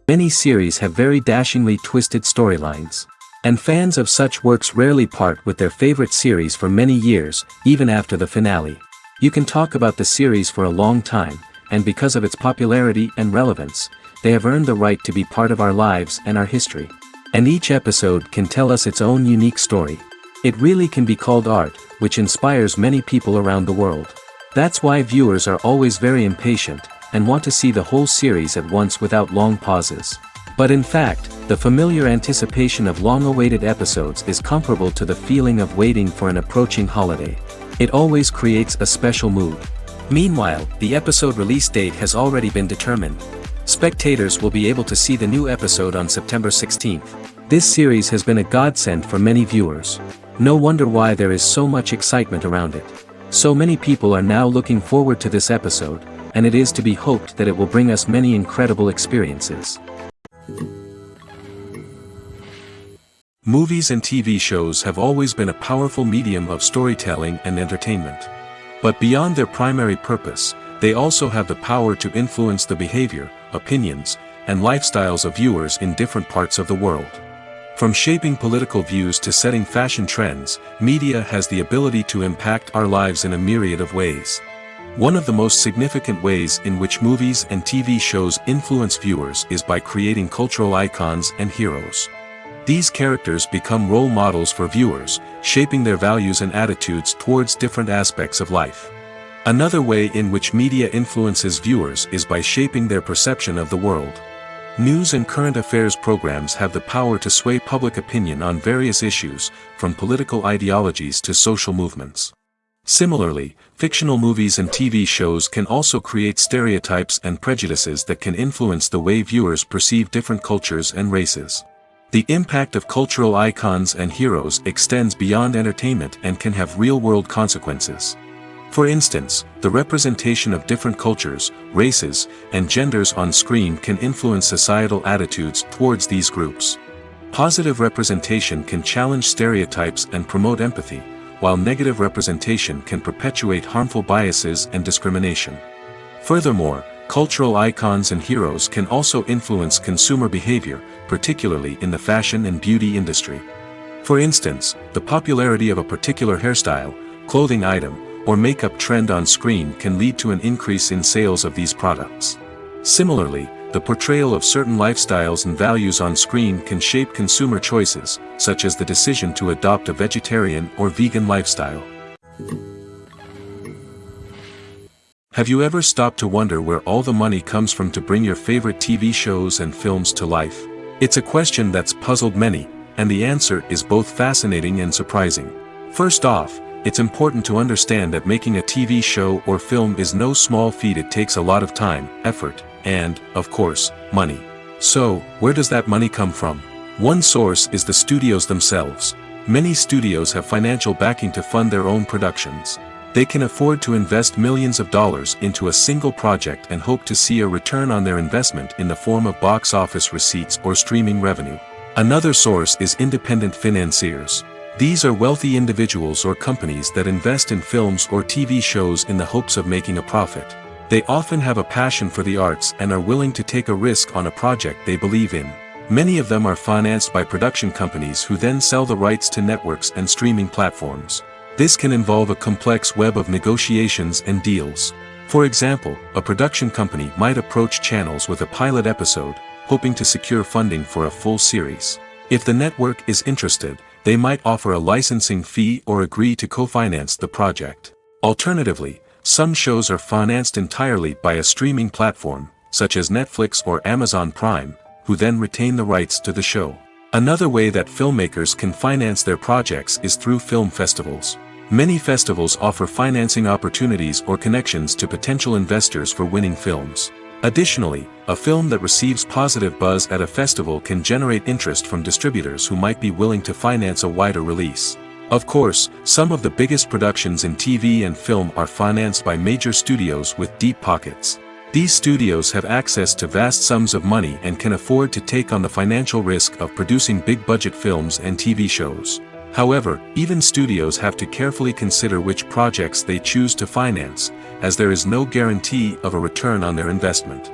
Many series have very dashingly twisted storylines. And fans of such works rarely part with their favorite series for many years, even after the finale. You can talk about the series for a long time, and because of its popularity and relevance, they have earned the right to be part of our lives and our history. And each episode can tell us its own unique story. It really can be called art, which inspires many people around the world. That's why viewers are always very impatient, and want to see the whole series at once without long pauses. But in fact, the familiar anticipation of long-awaited episodes is comparable to the feeling of waiting for an approaching holiday. It always creates a special mood. Meanwhile, the episode release date has already been determined. Spectators will be able to see the new episode on September 16th. This series has been a godsend for many viewers. No wonder why there is so much excitement around it. So many people are now looking forward to this episode, and it is to be hoped that it will bring us many incredible experiences. Movies and TV shows have always been a powerful medium of storytelling and entertainment. But beyond their primary purpose, they also have the power to influence the behavior, opinions, and lifestyles of viewers in different parts of the world. From shaping political views to setting fashion trends, media has the ability to impact our lives in a myriad of ways. One of the most significant ways in which movies and TV shows influence viewers is by creating cultural icons and heroes. These characters become role models for viewers, shaping their values and attitudes towards different aspects of life. Another way in which media influences viewers is by shaping their perception of the world. News and current affairs programs have the power to sway public opinion on various issues, from political ideologies to social movements. Similarly, fictional movies and TV shows can also create stereotypes and prejudices that can influence the way viewers perceive different cultures and races. The impact of cultural icons and heroes extends beyond entertainment and can have real-world consequences. For instance, the representation of different cultures, races, and genders on screen can influence societal attitudes towards these groups. Positive representation can challenge stereotypes and promote empathy, while negative representation can perpetuate harmful biases and discrimination. Furthermore, cultural icons and heroes can also influence consumer behavior, particularly in the fashion and beauty industry. For instance, the popularity of a particular hairstyle, clothing item, or makeup trend on screen can lead to an increase in sales of these products. Similarly, the portrayal of certain lifestyles and values on screen can shape consumer choices, such as the decision to adopt a vegetarian or vegan lifestyle. Have you ever stopped to wonder where all the money comes from to bring your favorite TV shows and films to life? It's a question that's puzzled many, and the answer is both fascinating and surprising. First off, it's important to understand that making a TV show or film is no small feat. It takes a lot of time, effort, and, of course, money. So, where does that money come from? One source is the studios themselves. Many studios have financial backing to fund their own productions. They can afford to invest millions of dollars into a single project and hope to see a return on their investment in the form of box office receipts or streaming revenue. Another source is independent financiers. These are wealthy individuals or companies that invest in films or TV shows in the hopes of making a profit. They often have a passion for the arts and are willing to take a risk on a project they believe in. Many of them are financed by production companies who then sell the rights to networks and streaming platforms. This can involve a complex web of negotiations and deals. For example, a production company might approach channels with a pilot episode, hoping to secure funding for a full series. If the network is interested, they might offer a licensing fee or agree to co-finance the project. Alternatively, some shows are financed entirely by a streaming platform, such as Netflix or Amazon Prime, who then retain the rights to the show. Another way that filmmakers can finance their projects is through film festivals. Many festivals offer financing opportunities or connections to potential investors for winning films. Additionally, a film that receives positive buzz at a festival can generate interest from distributors who might be willing to finance a wider release. Of course, some of the biggest productions in TV and film are financed by major studios with deep pockets. These studios have access to vast sums of money and can afford to take on the financial risk of producing big-budget films and TV shows. However, even studios have to carefully consider which projects they choose to finance, as there is no guarantee of a return on their investment.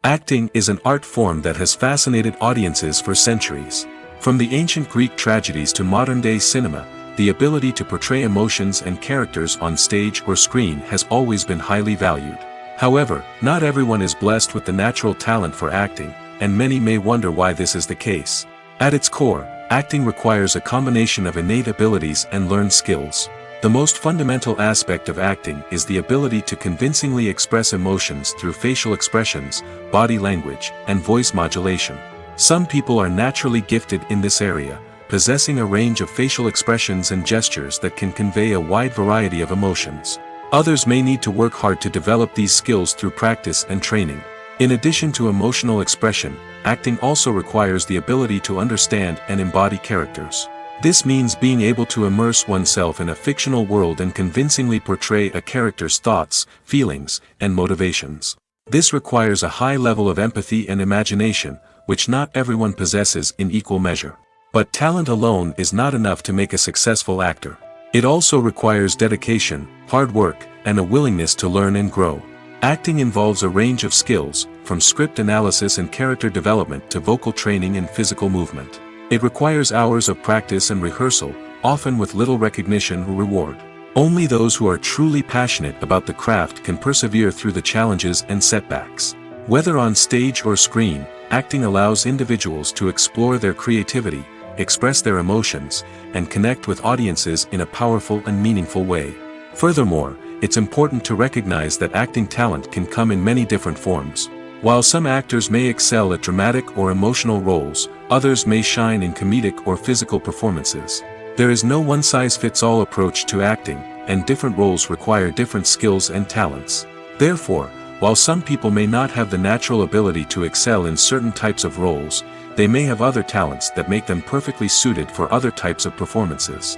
Acting is an art form that has fascinated audiences for centuries. From the ancient Greek tragedies to modern-day cinema, the ability to portray emotions and characters on stage or screen has always been highly valued. However, not everyone is blessed with the natural talent for acting, and many may wonder why this is the case. At its core, acting requires a combination of innate abilities and learned skills. The most fundamental aspect of acting is the ability to convincingly express emotions through facial expressions, body language, and voice modulation. Some people are naturally gifted in this area, possessing a range of facial expressions and gestures that can convey a wide variety of emotions. Others may need to work hard to develop these skills through practice and training. In addition to emotional expression, acting also requires the ability to understand and embody characters. This means being able to immerse oneself in a fictional world and convincingly portray a character's thoughts, feelings, and motivations. This requires a high level of empathy and imagination, which not everyone possesses in equal measure. But talent alone is not enough to make a successful actor. It also requires dedication, hard work, and a willingness to learn and grow. Acting involves a range of skills, from script analysis and character development to vocal training and physical movement. It requires hours of practice and rehearsal, often with little recognition or reward. Only those who are truly passionate about the craft can persevere through the challenges and setbacks. Whether on stage or screen, acting allows individuals to explore their creativity, express their emotions, and connect with audiences in a powerful and meaningful way. Furthermore, it's important to recognize that acting talent can come in many different forms. While some actors may excel at dramatic or emotional roles, others may shine in comedic or physical performances. There is no one-size-fits-all approach to acting, and different roles require different skills and talents. Therefore, while some people may not have the natural ability to excel in certain types of roles, they may have other talents that make them perfectly suited for other types of performances.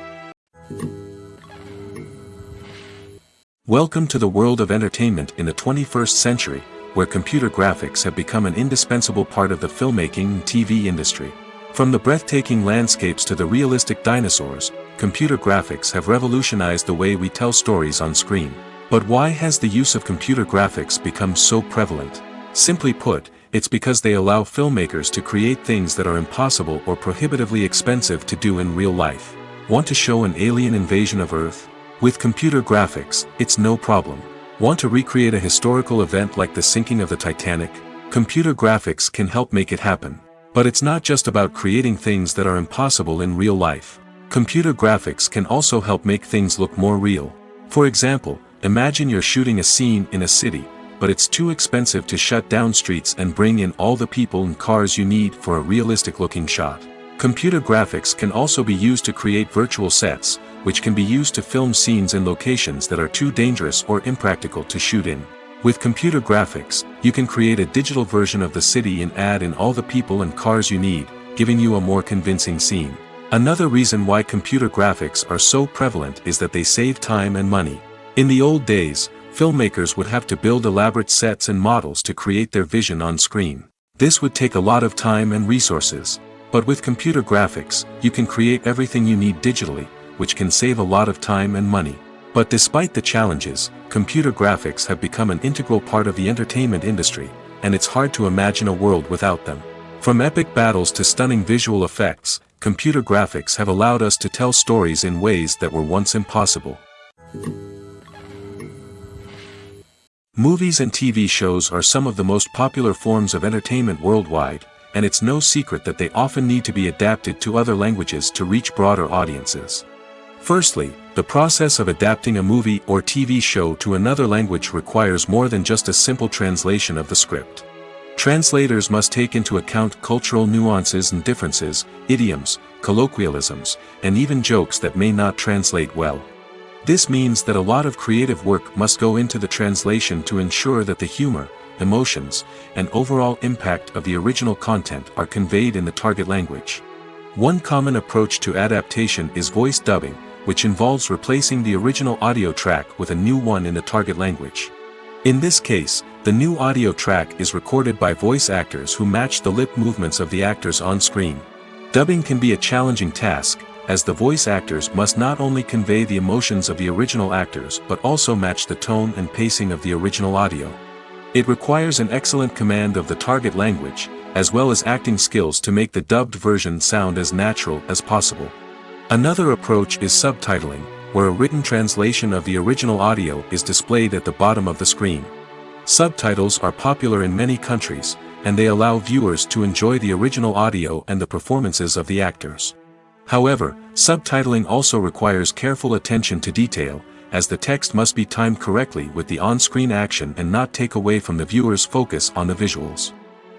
Welcome to the world of entertainment in the 21st century, where computer graphics have become an indispensable part of the filmmaking and TV industry. From the breathtaking landscapes to the realistic dinosaurs, computer graphics have revolutionized the way we tell stories on screen. But why has the use of computer graphics become so prevalent? Simply put, it's because they allow filmmakers to create things that are impossible or prohibitively expensive to do in real life. Want to show an alien invasion of Earth? With computer graphics, it's no problem. Want to recreate a historical event like the sinking of the Titanic? Computer graphics can help make it happen. But it's not just about creating things that are impossible in real life. Computer graphics can also help make things look more real. For example, imagine you're shooting a scene in a city, but it's too expensive to shut down streets and bring in all the people and cars you need for a realistic-looking shot. Computer graphics can also be used to create virtual sets, which can be used to film scenes in locations that are too dangerous or impractical to shoot in. With computer graphics, you can create a digital version of the city and add in all the people and cars you need, giving you a more convincing scene. Another reason why computer graphics are so prevalent is that they save time and money. In the old days, filmmakers would have to build elaborate sets and models to create their vision on screen. This would take a lot of time and resources. But with computer graphics, you can create everything you need digitally, which can save a lot of time and money. But despite the challenges, computer graphics have become an integral part of the entertainment industry, and it's hard to imagine a world without them. From epic battles to stunning visual effects, computer graphics have allowed us to tell stories in ways that were once impossible. Movies and TV shows are some of the most popular forms of entertainment worldwide, and it's no secret that they often need to be adapted to other languages to reach broader audiences. Firstly, the process of adapting a movie or TV show to another language requires more than just a simple translation of the script. Translators must take into account cultural nuances and differences, idioms, colloquialisms, and even jokes that may not translate well. This means that a lot of creative work must go into the translation to ensure that the humor, emotions, and overall impact of the original content are conveyed in the target language. One common approach to adaptation is voice dubbing, which involves replacing the original audio track with a new one in the target language. In this case, the new audio track is recorded by voice actors who match the lip movements of the actors on screen. Dubbing can be a challenging task, as the voice actors must not only convey the emotions of the original actors but also match the tone and pacing of the original audio. It requires an excellent command of the target language, as well as acting skills to make the dubbed version sound as natural as possible. Another approach is subtitling, where a written translation of the original audio is displayed at the bottom of the screen. Subtitles are popular in many countries, and they allow viewers to enjoy the original audio and the performances of the actors. However, subtitling also requires careful attention to detail, as the text must be timed correctly with the on-screen action and not take away from the viewer's focus on the visuals.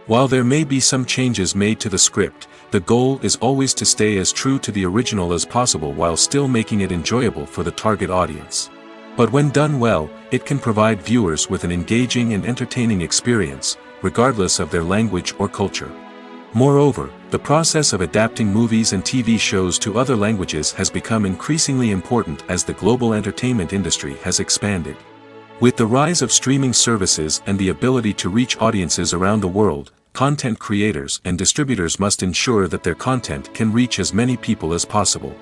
While there may be some changes made to the script, the goal is always to stay as true to the original as possible while still making it enjoyable for the target audience. But when done well, it can provide viewers with an engaging and entertaining experience, regardless of their language or culture. Moreover, the process of adapting movies and TV shows to other languages has become increasingly important as the global entertainment industry has expanded. With the rise of streaming services and the ability to reach audiences around the world, content creators and distributors must ensure that their content can reach as many people as possible.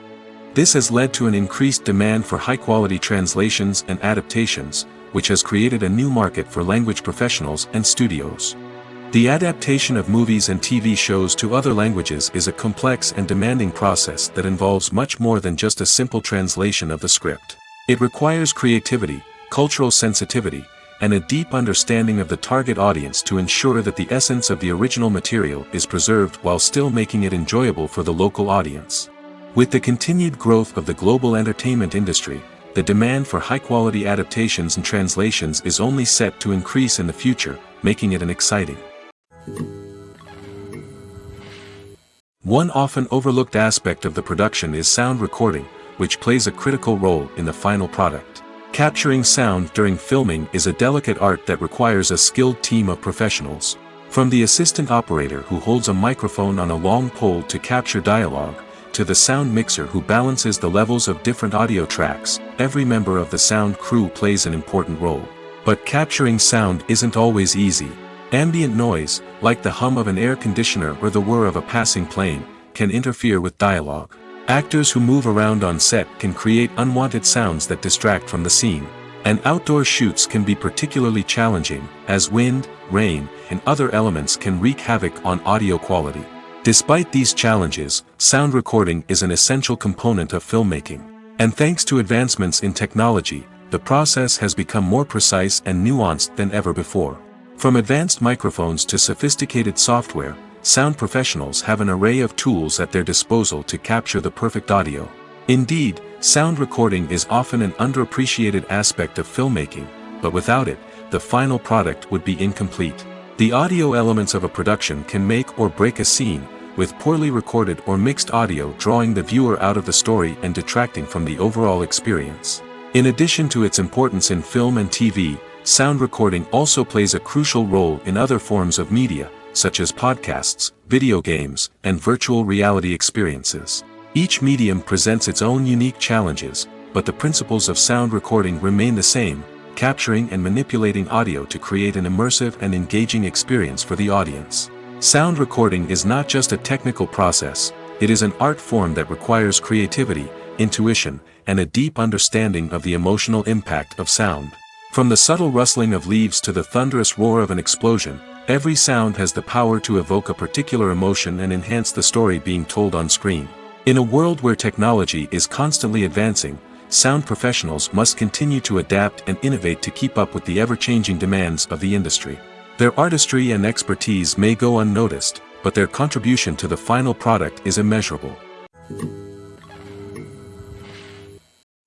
This has led to an increased demand for high-quality translations and adaptations, which has created a new market for language professionals and studios. The adaptation of movies and TV shows to other languages is a complex and demanding process that involves much more than just a simple translation of the script. It requires creativity, cultural sensitivity, and a deep understanding of the target audience to ensure that the essence of the original material is preserved while still making it enjoyable for the local audience. With the continued growth of the global entertainment industry, the demand for high-quality adaptations and translations is only set to increase in the future, making it an exciting. One often overlooked aspect of the production is sound recording, which plays a critical role in the final product. Capturing sound during filming is a delicate art that requires a skilled team of professionals. From the assistant operator who holds a microphone on a long pole to capture dialogue, to the sound mixer who balances the levels of different audio tracks, every member of the sound crew plays an important role. But capturing sound isn't always easy. Ambient noise, like the hum of an air conditioner or the whir of a passing plane, can interfere with dialogue. Actors who move around on set can create unwanted sounds that distract from the scene. And outdoor shoots can be particularly challenging, as wind, rain, and other elements can wreak havoc on audio quality. Despite these challenges, sound recording is an essential component of filmmaking. And thanks to advancements in technology, the process has become more precise and nuanced than ever before. From advanced microphones to sophisticated software, sound professionals have an array of tools at their disposal to capture the perfect audio. Indeed, sound recording is often an underappreciated aspect of filmmaking, but without it, the final product would be incomplete. The audio elements of a production can make or break a scene, with poorly recorded or mixed audio drawing the viewer out of the story and detracting from the overall experience. In addition to its importance in film and TV, sound recording also plays a crucial role in other forms of media, such as podcasts, video games, and virtual reality experiences. Each medium presents its own unique challenges, but the principles of sound recording remain the same, capturing and manipulating audio to create an immersive and engaging experience for the audience. Sound recording is not just a technical process, it is an art form that requires creativity, intuition, and a deep understanding of the emotional impact of sound. From the subtle rustling of leaves to the thunderous roar of an explosion, every sound has the power to evoke a particular emotion and enhance the story being told on screen. In a world where technology is constantly advancing, sound professionals must continue to adapt and innovate to keep up with the ever-changing demands of the industry. Their artistry and expertise may go unnoticed, but their contribution to the final product is immeasurable.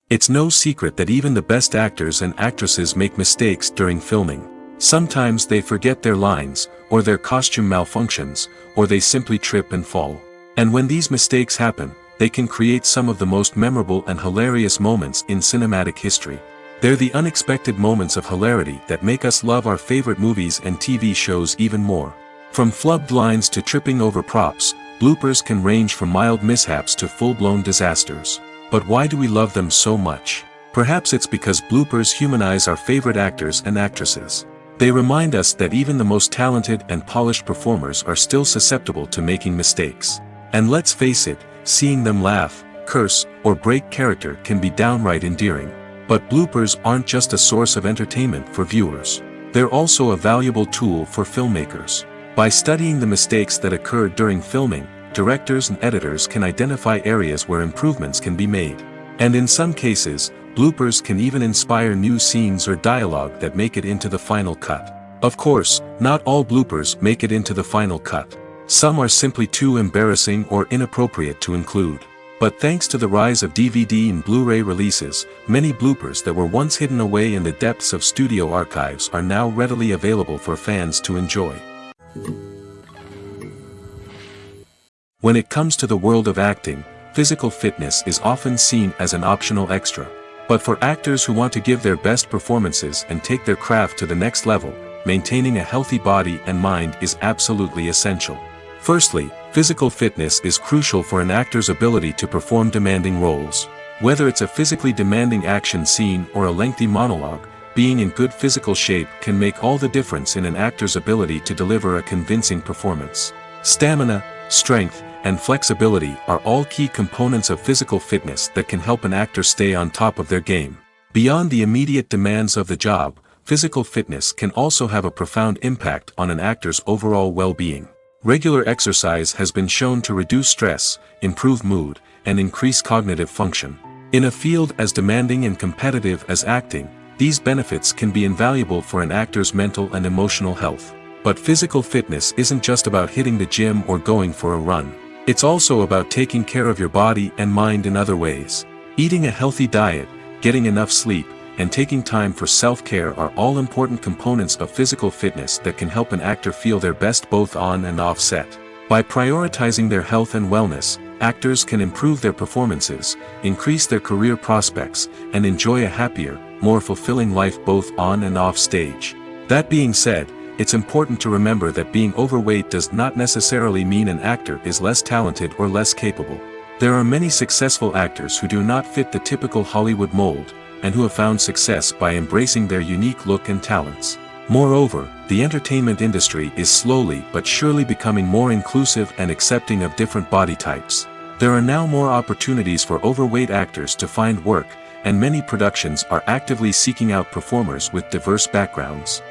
It's no secret that even the best actors and actresses make mistakes during filming. Sometimes they forget their lines, or their costume malfunctions, or they simply trip and fall. And when these mistakes happen, they can create some of the most memorable and hilarious moments in cinematic history. They're the unexpected moments of hilarity that make us love our favorite movies and TV shows even more. From flubbed lines to tripping over props, bloopers can range from mild mishaps to full-blown disasters. But why do we love them so much? Perhaps it's because bloopers humanize our favorite actors and actresses. They remind us that even the most talented and polished performers are still susceptible to making mistakes. And let's face it, seeing them laugh, curse, or break character can be downright endearing. But bloopers aren't just a source of entertainment for viewers. They're also a valuable tool for filmmakers. By studying the mistakes that occurred during filming, directors and editors can identify areas where improvements can be made. And in some cases, bloopers can even inspire new scenes or dialogue that make it into the final cut. Of course, not all bloopers make it into the final cut. Some are simply too embarrassing or inappropriate to include. But thanks to the rise of DVD and Blu-ray releases, many bloopers that were once hidden away in the depths of studio archives are now readily available for fans to enjoy. When it comes to the world of acting, physical fitness is often seen as an optional extra. But for actors who want to give their best performances and take their craft to the next level, maintaining a healthy body and mind is absolutely essential. Firstly, physical fitness is crucial for an actor's ability to perform demanding roles. Whether it's a physically demanding action scene or a lengthy monologue, being in good physical shape can make all the difference in an actor's ability to deliver a convincing performance. Stamina, strength, and flexibility are all key components of physical fitness that can help an actor stay on top of their game. Beyond the immediate demands of the job, physical fitness can also have a profound impact on an actor's overall well-being. Regular exercise has been shown to reduce stress, improve mood, and increase cognitive function. In a field as demanding and competitive as acting, these benefits can be invaluable for an actor's mental and emotional health. But physical fitness isn't just about hitting the gym or going for a run. It's also about taking care of your body and mind in other ways. Eating a healthy diet, getting enough sleep, and taking time for self-care are all important components of physical fitness that can help an actor feel their best both on and off set. By prioritizing their health and wellness, actors can improve their performances, increase their career prospects, and enjoy a happier, more fulfilling life both on and off stage. That being said, it's important to remember that being overweight does not necessarily mean an actor is less talented or less capable. There are many successful actors who do not fit the typical Hollywood mold, and who have found success by embracing their unique look and talents. Moreover, the entertainment industry is slowly but surely becoming more inclusive and accepting of different body types. There are now more opportunities for overweight actors to find work, and many productions are actively seeking out performers with diverse backgrounds.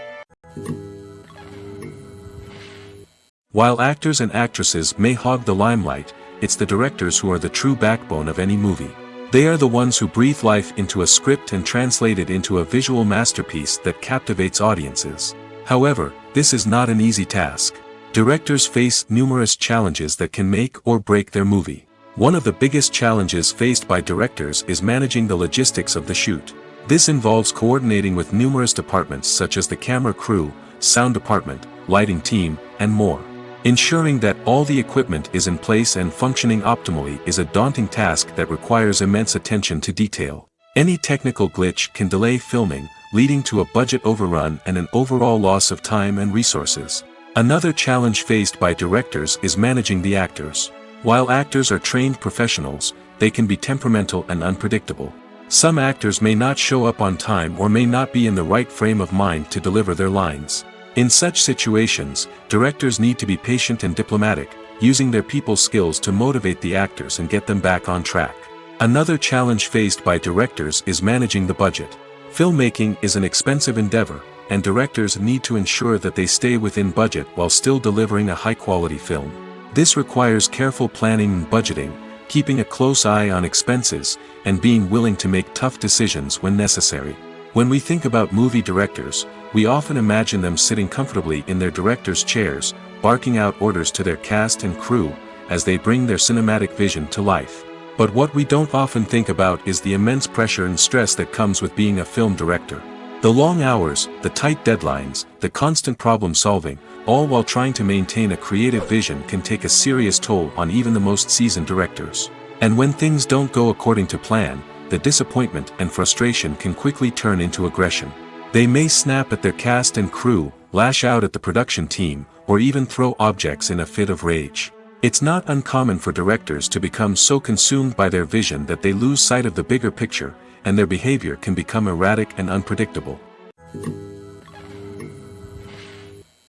While actors and actresses may hog the limelight, it's the directors who are the true backbone of any movie. They are the ones who breathe life into a script and translate it into a visual masterpiece that captivates audiences. However, this is not an easy task. Directors face numerous challenges that can make or break their movie. One of the biggest challenges faced by directors is managing the logistics of the shoot. This involves coordinating with numerous departments such as the camera crew, sound department, lighting team, and more. Ensuring that all the equipment is in place and functioning optimally is a daunting task that requires immense attention to detail. Any technical glitch can delay filming, leading to a budget overrun and an overall loss of time and resources. Another challenge faced by directors is managing the actors. While actors are trained professionals, they can be temperamental and unpredictable. Some actors may not show up on time or may not be in the right frame of mind to deliver their lines. In such situations, directors need to be patient and diplomatic, using their people skills to motivate the actors and get them back on track. Another challenge faced by directors is managing the budget. Filmmaking is an expensive endeavor, and directors need to ensure that they stay within budget while still delivering a high-quality film. This requires careful planning and budgeting, keeping a close eye on expenses, and being willing to make tough decisions when necessary. When we think about movie directors, we often imagine them sitting comfortably in their director's chairs, barking out orders to their cast and crew, as they bring their cinematic vision to life. But what we don't often think about is the immense pressure and stress that comes with being a film director. The long hours, the tight deadlines, the constant problem solving, all while trying to maintain a creative vision can take a serious toll on even the most seasoned directors. And when things don't go according to plan, the disappointment and frustration can quickly turn into aggression. They may snap at their cast and crew, lash out at the production team, or even throw objects in a fit of rage. It's not uncommon for directors to become so consumed by their vision that they lose sight of the bigger picture, and their behavior can become erratic and unpredictable.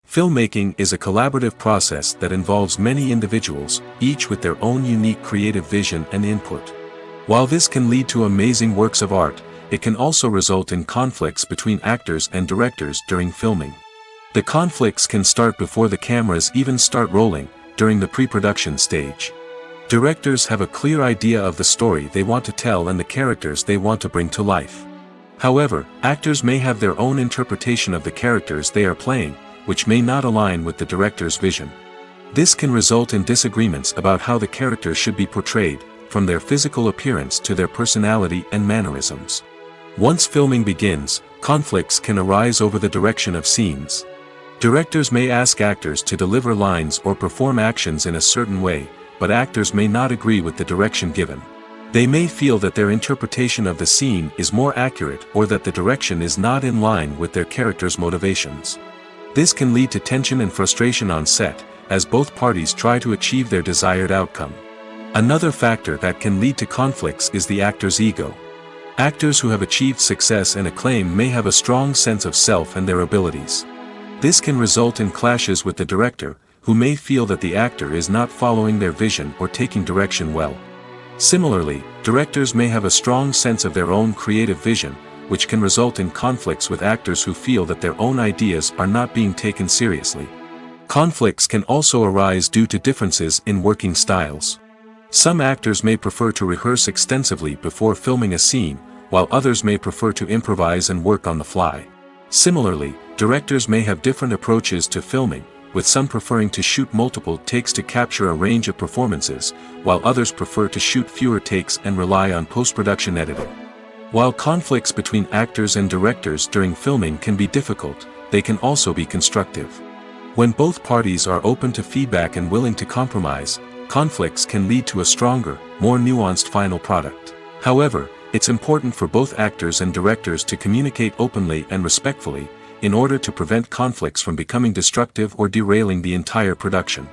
Filmmaking is a collaborative process that involves many individuals, each with their own unique creative vision and input. While this can lead to amazing works of art, it can also result in conflicts between actors and directors during filming. The conflicts can start before the cameras even start rolling, during the pre-production stage. Directors have a clear idea of the story they want to tell and the characters they want to bring to life. However, actors may have their own interpretation of the characters they are playing, which may not align with the director's vision. This can result in disagreements about how the characters should be portrayed, from their physical appearance to their personality and mannerisms. Once filming begins, conflicts can arise over the direction of scenes. Directors may ask actors to deliver lines or perform actions in a certain way, but actors may not agree with the direction given. They may feel that their interpretation of the scene is more accurate or that the direction is not in line with their character's motivations. This can lead to tension and frustration on set, as both parties try to achieve their desired outcome. Another factor that can lead to conflicts is the actor's ego. Actors who have achieved success and acclaim may have a strong sense of self and their abilities. This can result in clashes with the director, who may feel that the actor is not following their vision or taking direction well. Similarly, directors may have a strong sense of their own creative vision, which can result in conflicts with actors who feel that their own ideas are not being taken seriously. Conflicts can also arise due to differences in working styles. Some actors may prefer to rehearse extensively before filming a scene, while others may prefer to improvise and work on the fly. Similarly, directors may have different approaches to filming, with some preferring to shoot multiple takes to capture a range of performances, while others prefer to shoot fewer takes and rely on post-production editing. While conflicts between actors and directors during filming can be difficult, they can also be constructive. When both parties are open to feedback and willing to compromise, conflicts can lead to a stronger, more nuanced final product. However, it's important for both actors and directors to communicate openly and respectfully, in order to prevent conflicts from becoming destructive or derailing the entire production.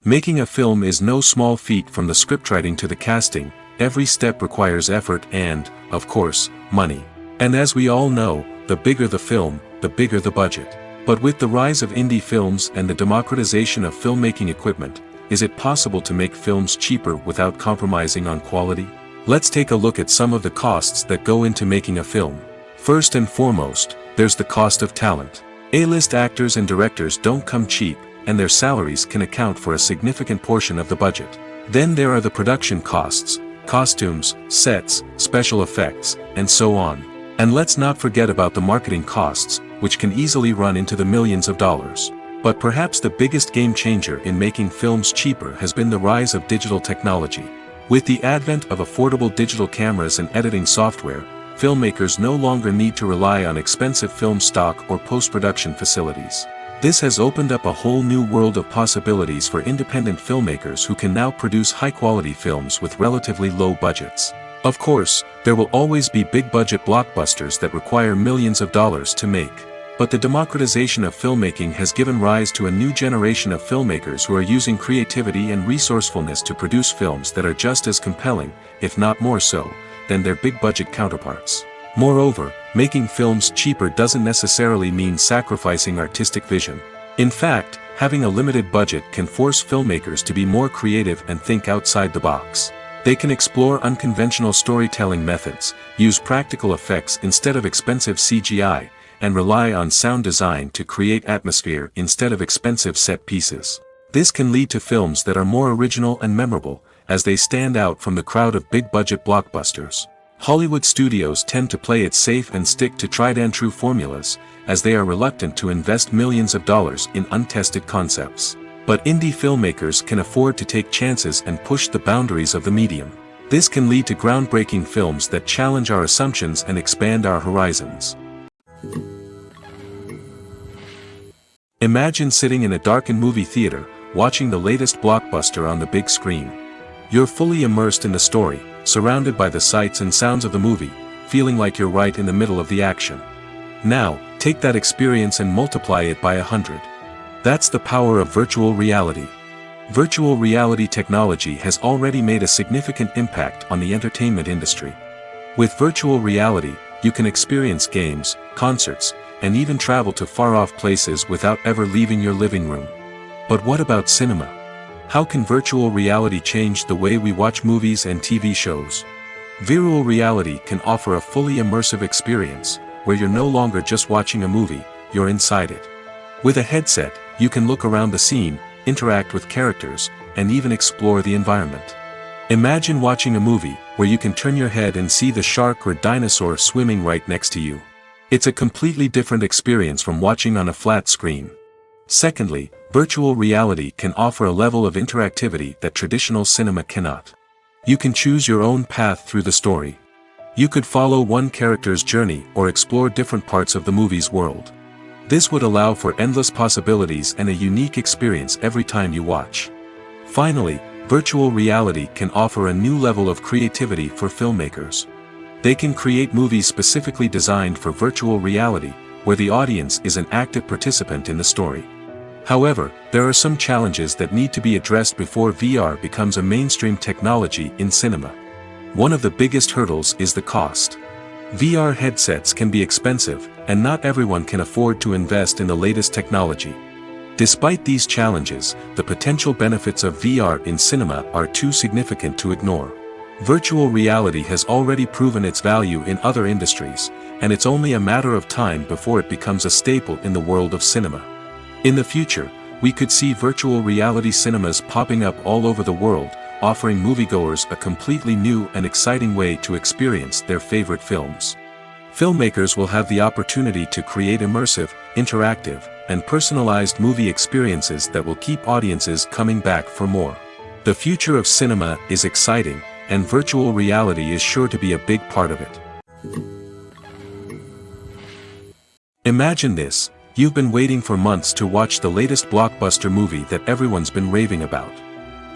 Making a film is no small feat. From the scriptwriting to the casting, every step requires effort and, of course, money. And as we all know, the bigger the film, the bigger the budget. But with the rise of indie films and the democratization of filmmaking equipment, is it possible to make films cheaper without compromising on quality? Let's take a look at some of the costs that go into making a film. First and foremost, there's the cost of talent. A-list actors and directors don't come cheap, and their salaries can account for a significant portion of the budget. Then there are the production costs, costumes, sets, special effects, and so on. And let's not forget about the marketing costs, which can easily run into the millions of dollars. But perhaps the biggest game changer in making films cheaper has been the rise of digital technology. With the advent of affordable digital cameras and editing software, filmmakers no longer need to rely on expensive film stock or post-production facilities. This has opened up a whole new world of possibilities for independent filmmakers who can now produce high-quality films with relatively low budgets. Of course, there will always be big-budget blockbusters that require millions of dollars to make. But the democratization of filmmaking has given rise to a new generation of filmmakers who are using creativity and resourcefulness to produce films that are just as compelling, if not more so, than their big-budget counterparts. Moreover, making films cheaper doesn't necessarily mean sacrificing artistic vision. In fact, having a limited budget can force filmmakers to be more creative and think outside the box. They can explore unconventional storytelling methods, use practical effects instead of expensive CGI, and rely on sound design to create atmosphere instead of expensive set pieces. This can lead to films that are more original and memorable, as they stand out from the crowd of big-budget blockbusters. Hollywood studios tend to play it safe and stick to tried-and-true formulas, as they are reluctant to invest millions of dollars in untested concepts. But indie filmmakers can afford to take chances and push the boundaries of the medium. This can lead to groundbreaking films that challenge our assumptions and expand our horizons. Imagine sitting in a darkened movie theater, watching the latest blockbuster on the big screen. You're fully immersed in the story, surrounded by the sights and sounds of the movie, feeling like you're right in the middle of the action. Now, take that experience and multiply it by 100. That's the power of virtual reality. Virtual reality technology has already made a significant impact on the entertainment industry. With virtual reality, you can experience games, concerts, and even travel to far-off places without ever leaving your living room. But what about cinema? How can virtual reality change the way we watch movies and TV shows? Virtual reality can offer a fully immersive experience, where you're no longer just watching a movie, you're inside it. With a headset, you can look around the scene, interact with characters, and even explore the environment. Imagine watching a movie, where you can turn your head and see the shark or dinosaur swimming right next to you. It's a completely different experience from watching on a flat screen. Secondly, virtual reality can offer a level of interactivity that traditional cinema cannot. You can choose your own path through the story. You could follow one character's journey or explore different parts of the movie's world. This would allow for endless possibilities and a unique experience every time you watch. Finally, virtual reality can offer a new level of creativity for filmmakers. They can create movies specifically designed for virtual reality, where the audience is an active participant in the story. However, there are some challenges that need to be addressed before VR becomes a mainstream technology in cinema. One of the biggest hurdles is the cost. VR headsets can be expensive, and not everyone can afford to invest in the latest technology. Despite these challenges, the potential benefits of VR in cinema are too significant to ignore. Virtual reality has already proven its value in other industries, and it's only a matter of time before it becomes a staple in the world of cinema. In the future, we could see virtual reality cinemas popping up all over the world, offering moviegoers a completely new and exciting way to experience their favorite films. Filmmakers will have the opportunity to create immersive, interactive, and personalized movie experiences that will keep audiences coming back for more. The future of cinema is exciting, and virtual reality is sure to be a big part of it. Imagine this. You've been waiting for months to watch the latest blockbuster movie that everyone's been raving about.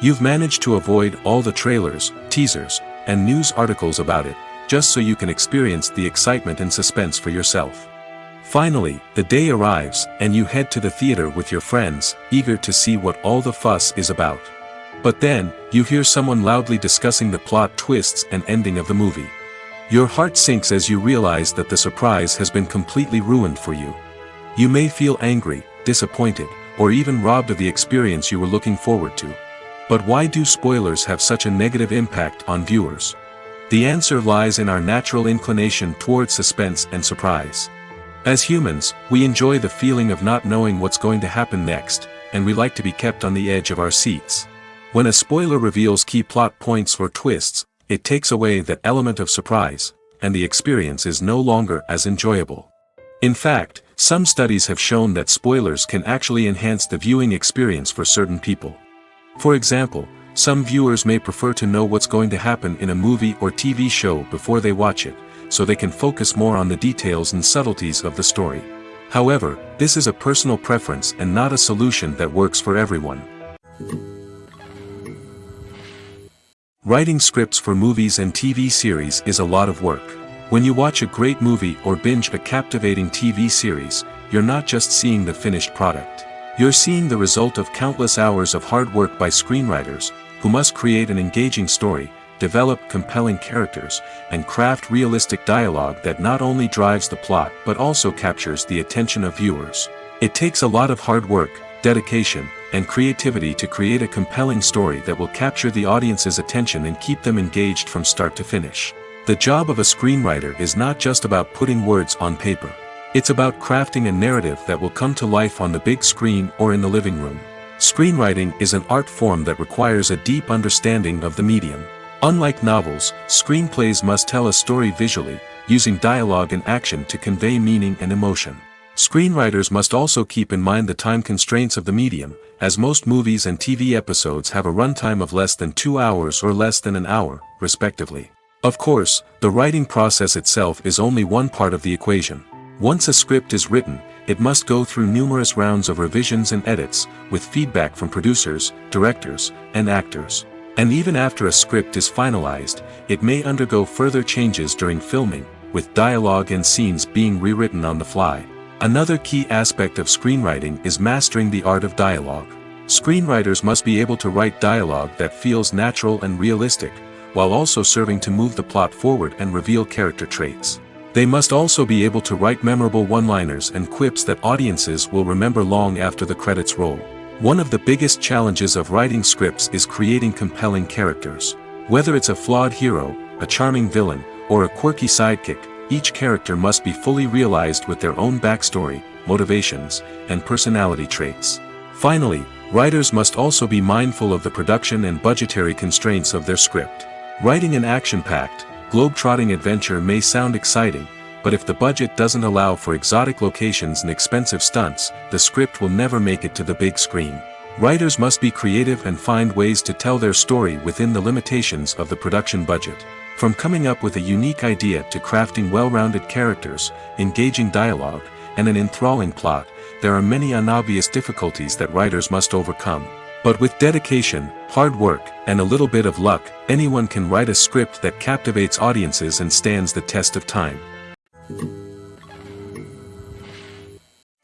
You've managed to avoid all the trailers, teasers, and news articles about it, just so you can experience the excitement and suspense for yourself. Finally, the day arrives, and you head to the theater with your friends, eager to see what all the fuss is about. But then, you hear someone loudly discussing the plot twists and ending of the movie. Your heart sinks as you realize that the surprise has been completely ruined for you. You may feel angry, disappointed, or even robbed of the experience you were looking forward to. But why do spoilers have such a negative impact on viewers? The answer lies in our natural inclination toward suspense and surprise. As humans, we enjoy the feeling of not knowing what's going to happen next, and we like to be kept on the edge of our seats. When a spoiler reveals key plot points or twists, it takes away that element of surprise, and the experience is no longer as enjoyable. In fact, some studies have shown that spoilers can actually enhance the viewing experience for certain people. For example, some viewers may prefer to know what's going to happen in a movie or TV show before they watch it, so they can focus more on the details and subtleties of the story. However, this is a personal preference and not a solution that works for everyone. Writing scripts for movies and TV series is a lot of work. When you watch a great movie or binge a captivating TV series, you're not just seeing the finished product. You're seeing the result of countless hours of hard work by screenwriters, who must create an engaging story, develop compelling characters, and craft realistic dialogue that not only drives the plot but also captures the attention of viewers. It takes a lot of hard work, dedication, and creativity to create a compelling story that will capture the audience's attention and keep them engaged from start to finish. The job of a screenwriter is not just about putting words on paper. It's about crafting a narrative that will come to life on the big screen or in the living room. Screenwriting is an art form that requires a deep understanding of the medium. Unlike novels, screenplays must tell a story visually, using dialogue and action to convey meaning and emotion. Screenwriters must also keep in mind the time constraints of the medium, as most movies and TV episodes have a runtime of less than 2 hours or less than an hour, respectively. Of course, the writing process itself is only one part of the equation. Once a script is written, it must go through numerous rounds of revisions and edits, with feedback from producers, directors, and actors. And even after a script is finalized, it may undergo further changes during filming, with dialogue and scenes being rewritten on the fly. Another key aspect of screenwriting is mastering the art of dialogue. Screenwriters must be able to write dialogue that feels natural and realistic, while also serving to move the plot forward and reveal character traits. They must also be able to write memorable one-liners and quips that audiences will remember long after the credits roll. One of the biggest challenges of writing scripts is creating compelling characters. Whether it's a flawed hero, a charming villain, or a quirky sidekick, each character must be fully realized with their own backstory, motivations, and personality traits. Finally, writers must also be mindful of the production and budgetary constraints of their script. Writing an action-packed, globe-trotting adventure may sound exciting, but if the budget doesn't allow for exotic locations and expensive stunts, the script will never make it to the big screen. Writers must be creative and find ways to tell their story within the limitations of the production budget. From coming up with a unique idea to crafting well-rounded characters, engaging dialogue, and an enthralling plot, there are many unobvious difficulties that writers must overcome. But with dedication, hard work, and a little bit of luck, anyone can write a script that captivates audiences and stands the test of time.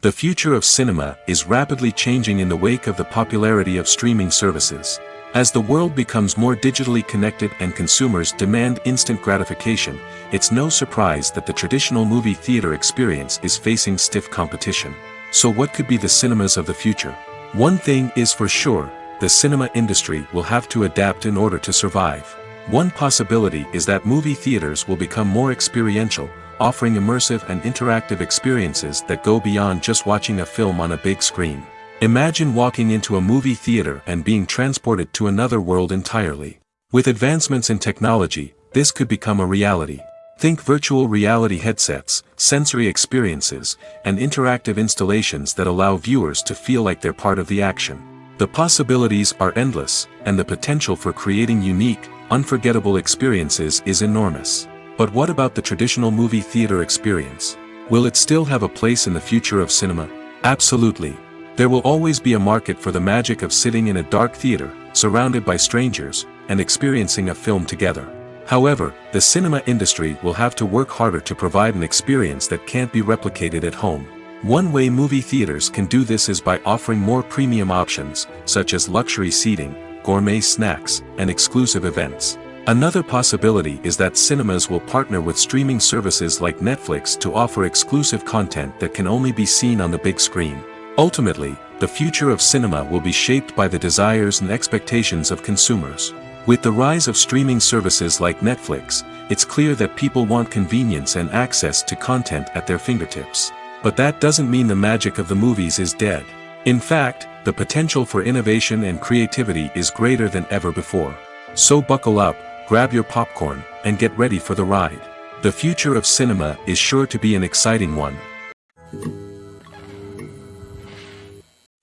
The future of cinema is rapidly changing in the wake of the popularity of streaming services. As the world becomes more digitally connected and consumers demand instant gratification, it's no surprise that the traditional movie theater experience is facing stiff competition. So what could be the cinemas of the future? One thing is for sure, the cinema industry will have to adapt in order to survive. One possibility is that movie theaters will become more experiential, offering immersive and interactive experiences that go beyond just watching a film on a big screen. Imagine walking into a movie theater and being transported to another world entirely. With advancements in technology, this could become a reality. Think virtual reality headsets, sensory experiences, and interactive installations that allow viewers to feel like they're part of the action. The possibilities are endless, and the potential for creating unique, unforgettable experiences is enormous. But what about the traditional movie theater experience? Will it still have a place in the future of cinema? Absolutely. There will always be a market for the magic of sitting in a dark theater, surrounded by strangers, and experiencing a film together. However, the cinema industry will have to work harder to provide an experience that can't be replicated at home. One way movie theaters can do this is by offering more premium options, such as luxury seating, gourmet snacks, and exclusive events. Another possibility is that cinemas will partner with streaming services like Netflix to offer exclusive content that can only be seen on the big screen. Ultimately, the future of cinema will be shaped by the desires and expectations of consumers. With the rise of streaming services like Netflix, it's clear that people want convenience and access to content at their fingertips. But that doesn't mean the magic of the movies is dead. In fact, the potential for innovation and creativity is greater than ever before. So buckle up, grab your popcorn, and get ready for the ride. The future of cinema is sure to be an exciting one.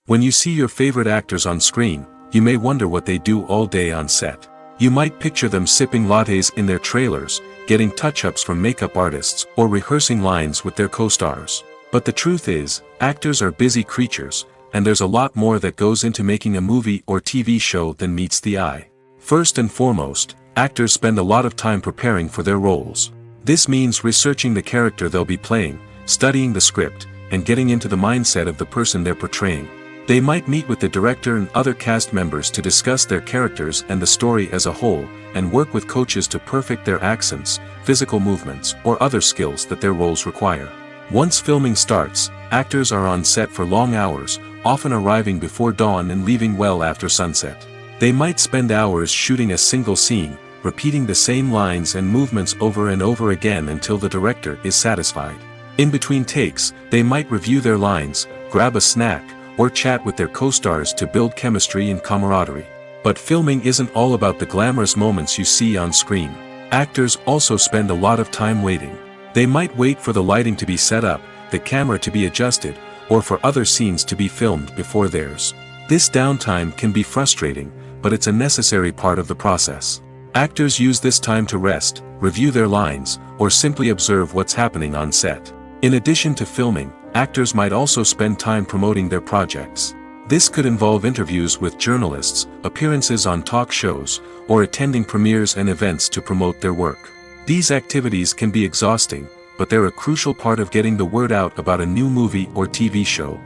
When you see your favorite actors on screen, you may wonder what they do all day on set. You might picture them sipping lattes in their trailers, getting touch-ups from makeup artists, or rehearsing lines with their co-stars. But the truth is, actors are busy creatures, and there's a lot more that goes into making a movie or TV show than meets the eye. First and foremost, actors spend a lot of time preparing for their roles. This means researching the character they'll be playing, studying the script, and getting into the mindset of the person they're portraying. They might meet with the director and other cast members to discuss their characters and the story as a whole, and work with coaches to perfect their accents, physical movements, or other skills that their roles require. Once filming starts, actors are on set for long hours, often arriving before dawn and leaving well after sunset. They might spend hours shooting a single scene, repeating the same lines and movements over and over again until the director is satisfied. In between takes, they might review their lines, grab a snack, or chat with their co-stars to build chemistry and camaraderie. But filming isn't all about the glamorous moments you see on screen. Actors also spend a lot of time waiting. They might wait for the lighting to be set up, the camera to be adjusted, or for other scenes to be filmed before theirs. This downtime can be frustrating, but it's a necessary part of the process. Actors use this time to rest, review their lines, or simply observe what's happening on set. In addition to filming, actors might also spend time promoting their projects. This could involve interviews with journalists, appearances on talk shows, or attending premieres and events to promote their work. These activities can be exhausting, but they're a crucial part of getting the word out about a new movie or TV show.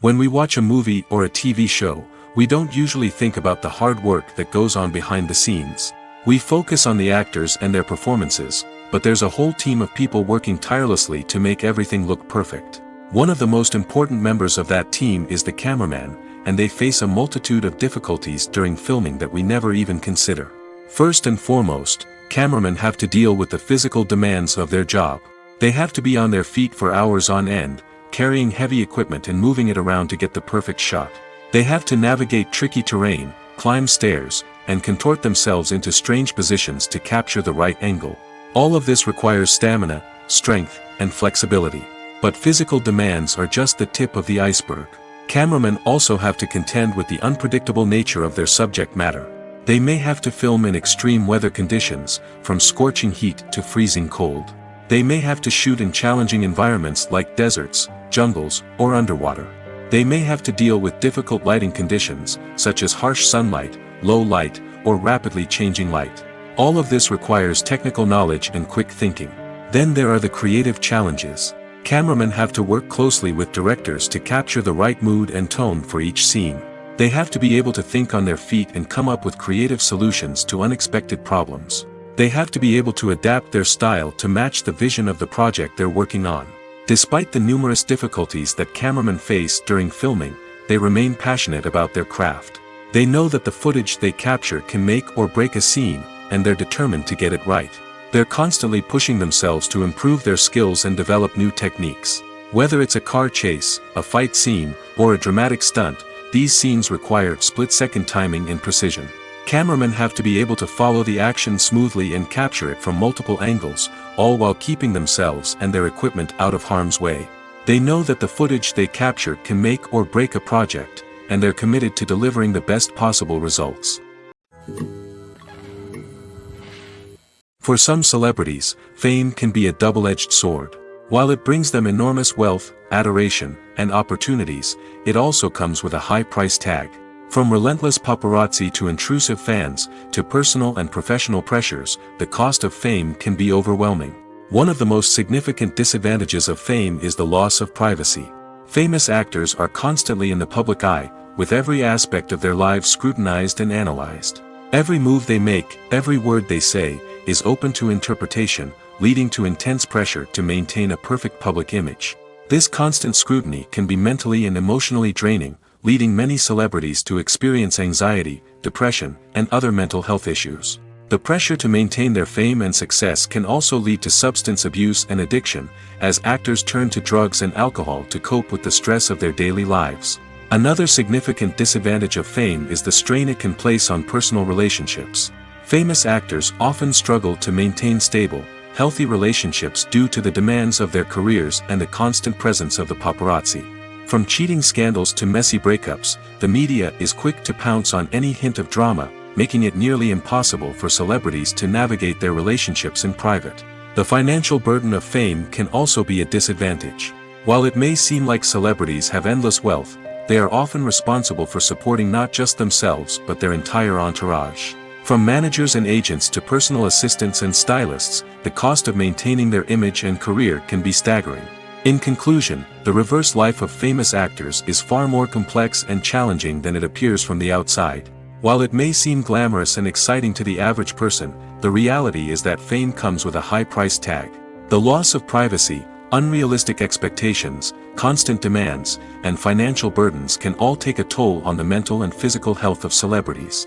When we watch a movie or a TV show, we don't usually think about the hard work that goes on behind the scenes. We focus on the actors and their performances, but there's a whole team of people working tirelessly to make everything look perfect. One of the most important members of that team is the cameraman, and they face a multitude of difficulties during filming that we never even consider. First and foremost, cameramen have to deal with the physical demands of their job. They have to be on their feet for hours on end, carrying heavy equipment and moving it around to get the perfect shot. They have to navigate tricky terrain, climb stairs, and contort themselves into strange positions to capture the right angle. All of this requires stamina, strength, and flexibility. But physical demands are just the tip of the iceberg. Cameramen also have to contend with the unpredictable nature of their subject matter. They may have to film in extreme weather conditions, from scorching heat to freezing cold. They may have to shoot in challenging environments like deserts, jungles, or underwater. They may have to deal with difficult lighting conditions, such as harsh sunlight, low light, or rapidly changing light. All of this requires technical knowledge and quick thinking. Then there are the creative challenges. Cameramen have to work closely with directors to capture the right mood and tone for each scene. They have to be able to think on their feet and come up with creative solutions to unexpected problems. They have to be able to adapt their style to match the vision of the project they're working on. Despite the numerous difficulties that cameramen face during filming, they remain passionate about their craft. They know that the footage they capture can make or break a scene, and they're determined to get it right. They're constantly pushing themselves to improve their skills and develop new techniques. Whether it's a car chase, a fight scene, or a dramatic stunt, these scenes require split-second timing and precision. Cameramen have to be able to follow the action smoothly and capture it from multiple angles, all while keeping themselves and their equipment out of harm's way. They know that the footage they capture can make or break a project, and they're committed to delivering the best possible results. For some celebrities, fame can be a double-edged sword. While it brings them enormous wealth, adoration, and opportunities, it also comes with a high price tag. From relentless paparazzi to intrusive fans, to personal and professional pressures, the cost of fame can be overwhelming. One of the most significant disadvantages of fame is the loss of privacy. Famous actors are constantly in the public eye, with every aspect of their lives scrutinized and analyzed. Every move they make, every word they say, is open to interpretation, leading to intense pressure to maintain a perfect public image. This constant scrutiny can be mentally and emotionally draining, leading many celebrities to experience anxiety, depression, and other mental health issues. The pressure to maintain their fame and success can also lead to substance abuse and addiction, as actors turn to drugs and alcohol to cope with the stress of their daily lives. Another significant disadvantage of fame is the strain it can place on personal relationships. Famous actors often struggle to maintain stable, healthy relationships due to the demands of their careers and the constant presence of the paparazzi. From cheating scandals to messy breakups, the media is quick to pounce on any hint of drama, making it nearly impossible for celebrities to navigate their relationships in private. The financial burden of fame can also be a disadvantage. While it may seem like celebrities have endless wealth, they are often responsible for supporting not just themselves but their entire entourage. From managers and agents to personal assistants and stylists, the cost of maintaining their image and career can be staggering. In conclusion, the reverse life of famous actors is far more complex and challenging than it appears from the outside. While it may seem glamorous and exciting to the average person, the reality is that fame comes with a high price tag. The loss of privacy, unrealistic expectations, constant demands, and financial burdens can all take a toll on the mental and physical health of celebrities.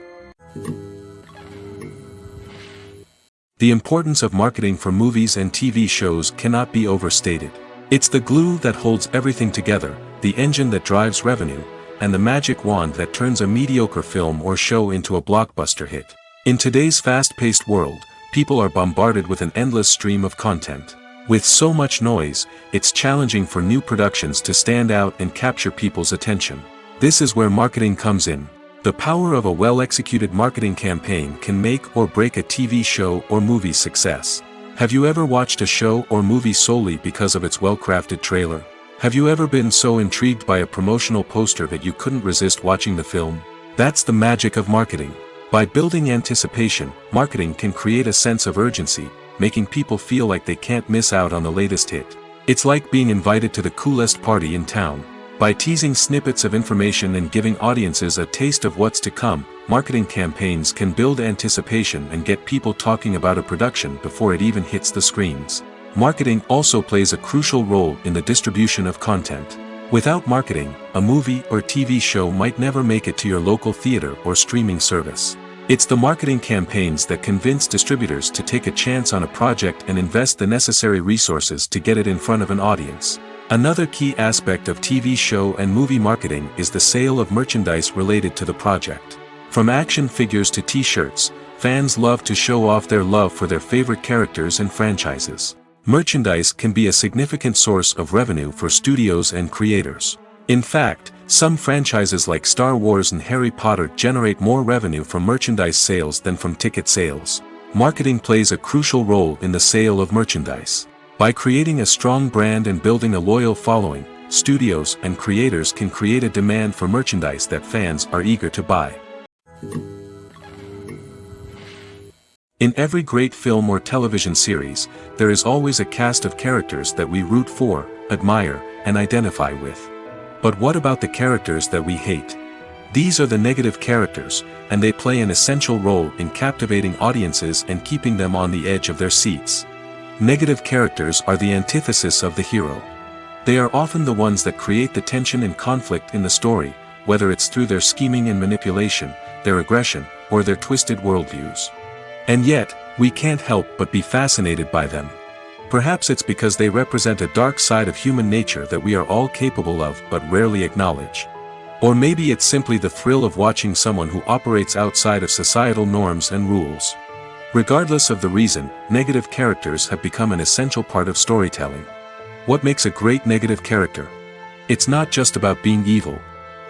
The importance of marketing for movies and TV shows cannot be overstated. It's the glue that holds everything together, the engine that drives revenue, and the magic wand that turns a mediocre film or show into a blockbuster hit. In today's fast-paced world, people are bombarded with an endless stream of content. With so much noise, it's challenging for new productions to stand out and capture people's attention. This is where marketing comes in. The power of a well-executed marketing campaign can make or break a TV show or movie's success. Have you ever watched a show or movie solely because of its well-crafted trailer? Have you ever been so intrigued by a promotional poster that you couldn't resist watching the film? That's the magic of marketing. By building anticipation, marketing can create a sense of urgency, making people feel like they can't miss out on the latest hit. It's like being invited to the coolest party in town. By teasing snippets of information and giving audiences a taste of what's to come, marketing campaigns can build anticipation and get people talking about a production before it even hits the screens. Marketing also plays a crucial role in the distribution of content. Without marketing, a movie or TV show might never make it to your local theater or streaming service. It's the marketing campaigns that convince distributors to take a chance on a project and invest the necessary resources to get it in front of an audience. Another key aspect of TV show and movie marketing is the sale of merchandise related to the project. From action figures to t-shirts, fans love to show off their love for their favorite characters and franchises. Merchandise can be a significant source of revenue for studios and creators. In fact, some franchises like Star Wars and Harry Potter generate more revenue from merchandise sales than from ticket sales. Marketing plays a crucial role in the sale of merchandise. By creating a strong brand and building a loyal following, studios and creators can create a demand for merchandise that fans are eager to buy. In every great film or television series, there is always a cast of characters that we root for, admire, and identify with. But what about the characters that we hate? These are the negative characters, and they play an essential role in captivating audiences and keeping them on the edge of their seats. Negative characters are the antithesis of the hero. They are often the ones that create the tension and conflict in the story, whether it's through their scheming and manipulation, their aggression, or their twisted worldviews. And yet, we can't help but be fascinated by them. Perhaps it's because they represent a dark side of human nature that we are all capable of but rarely acknowledge. Or maybe it's simply the thrill of watching someone who operates outside of societal norms and rules. Regardless of the reason, negative characters have become an essential part of storytelling. What makes a great negative character? It's not just about being evil.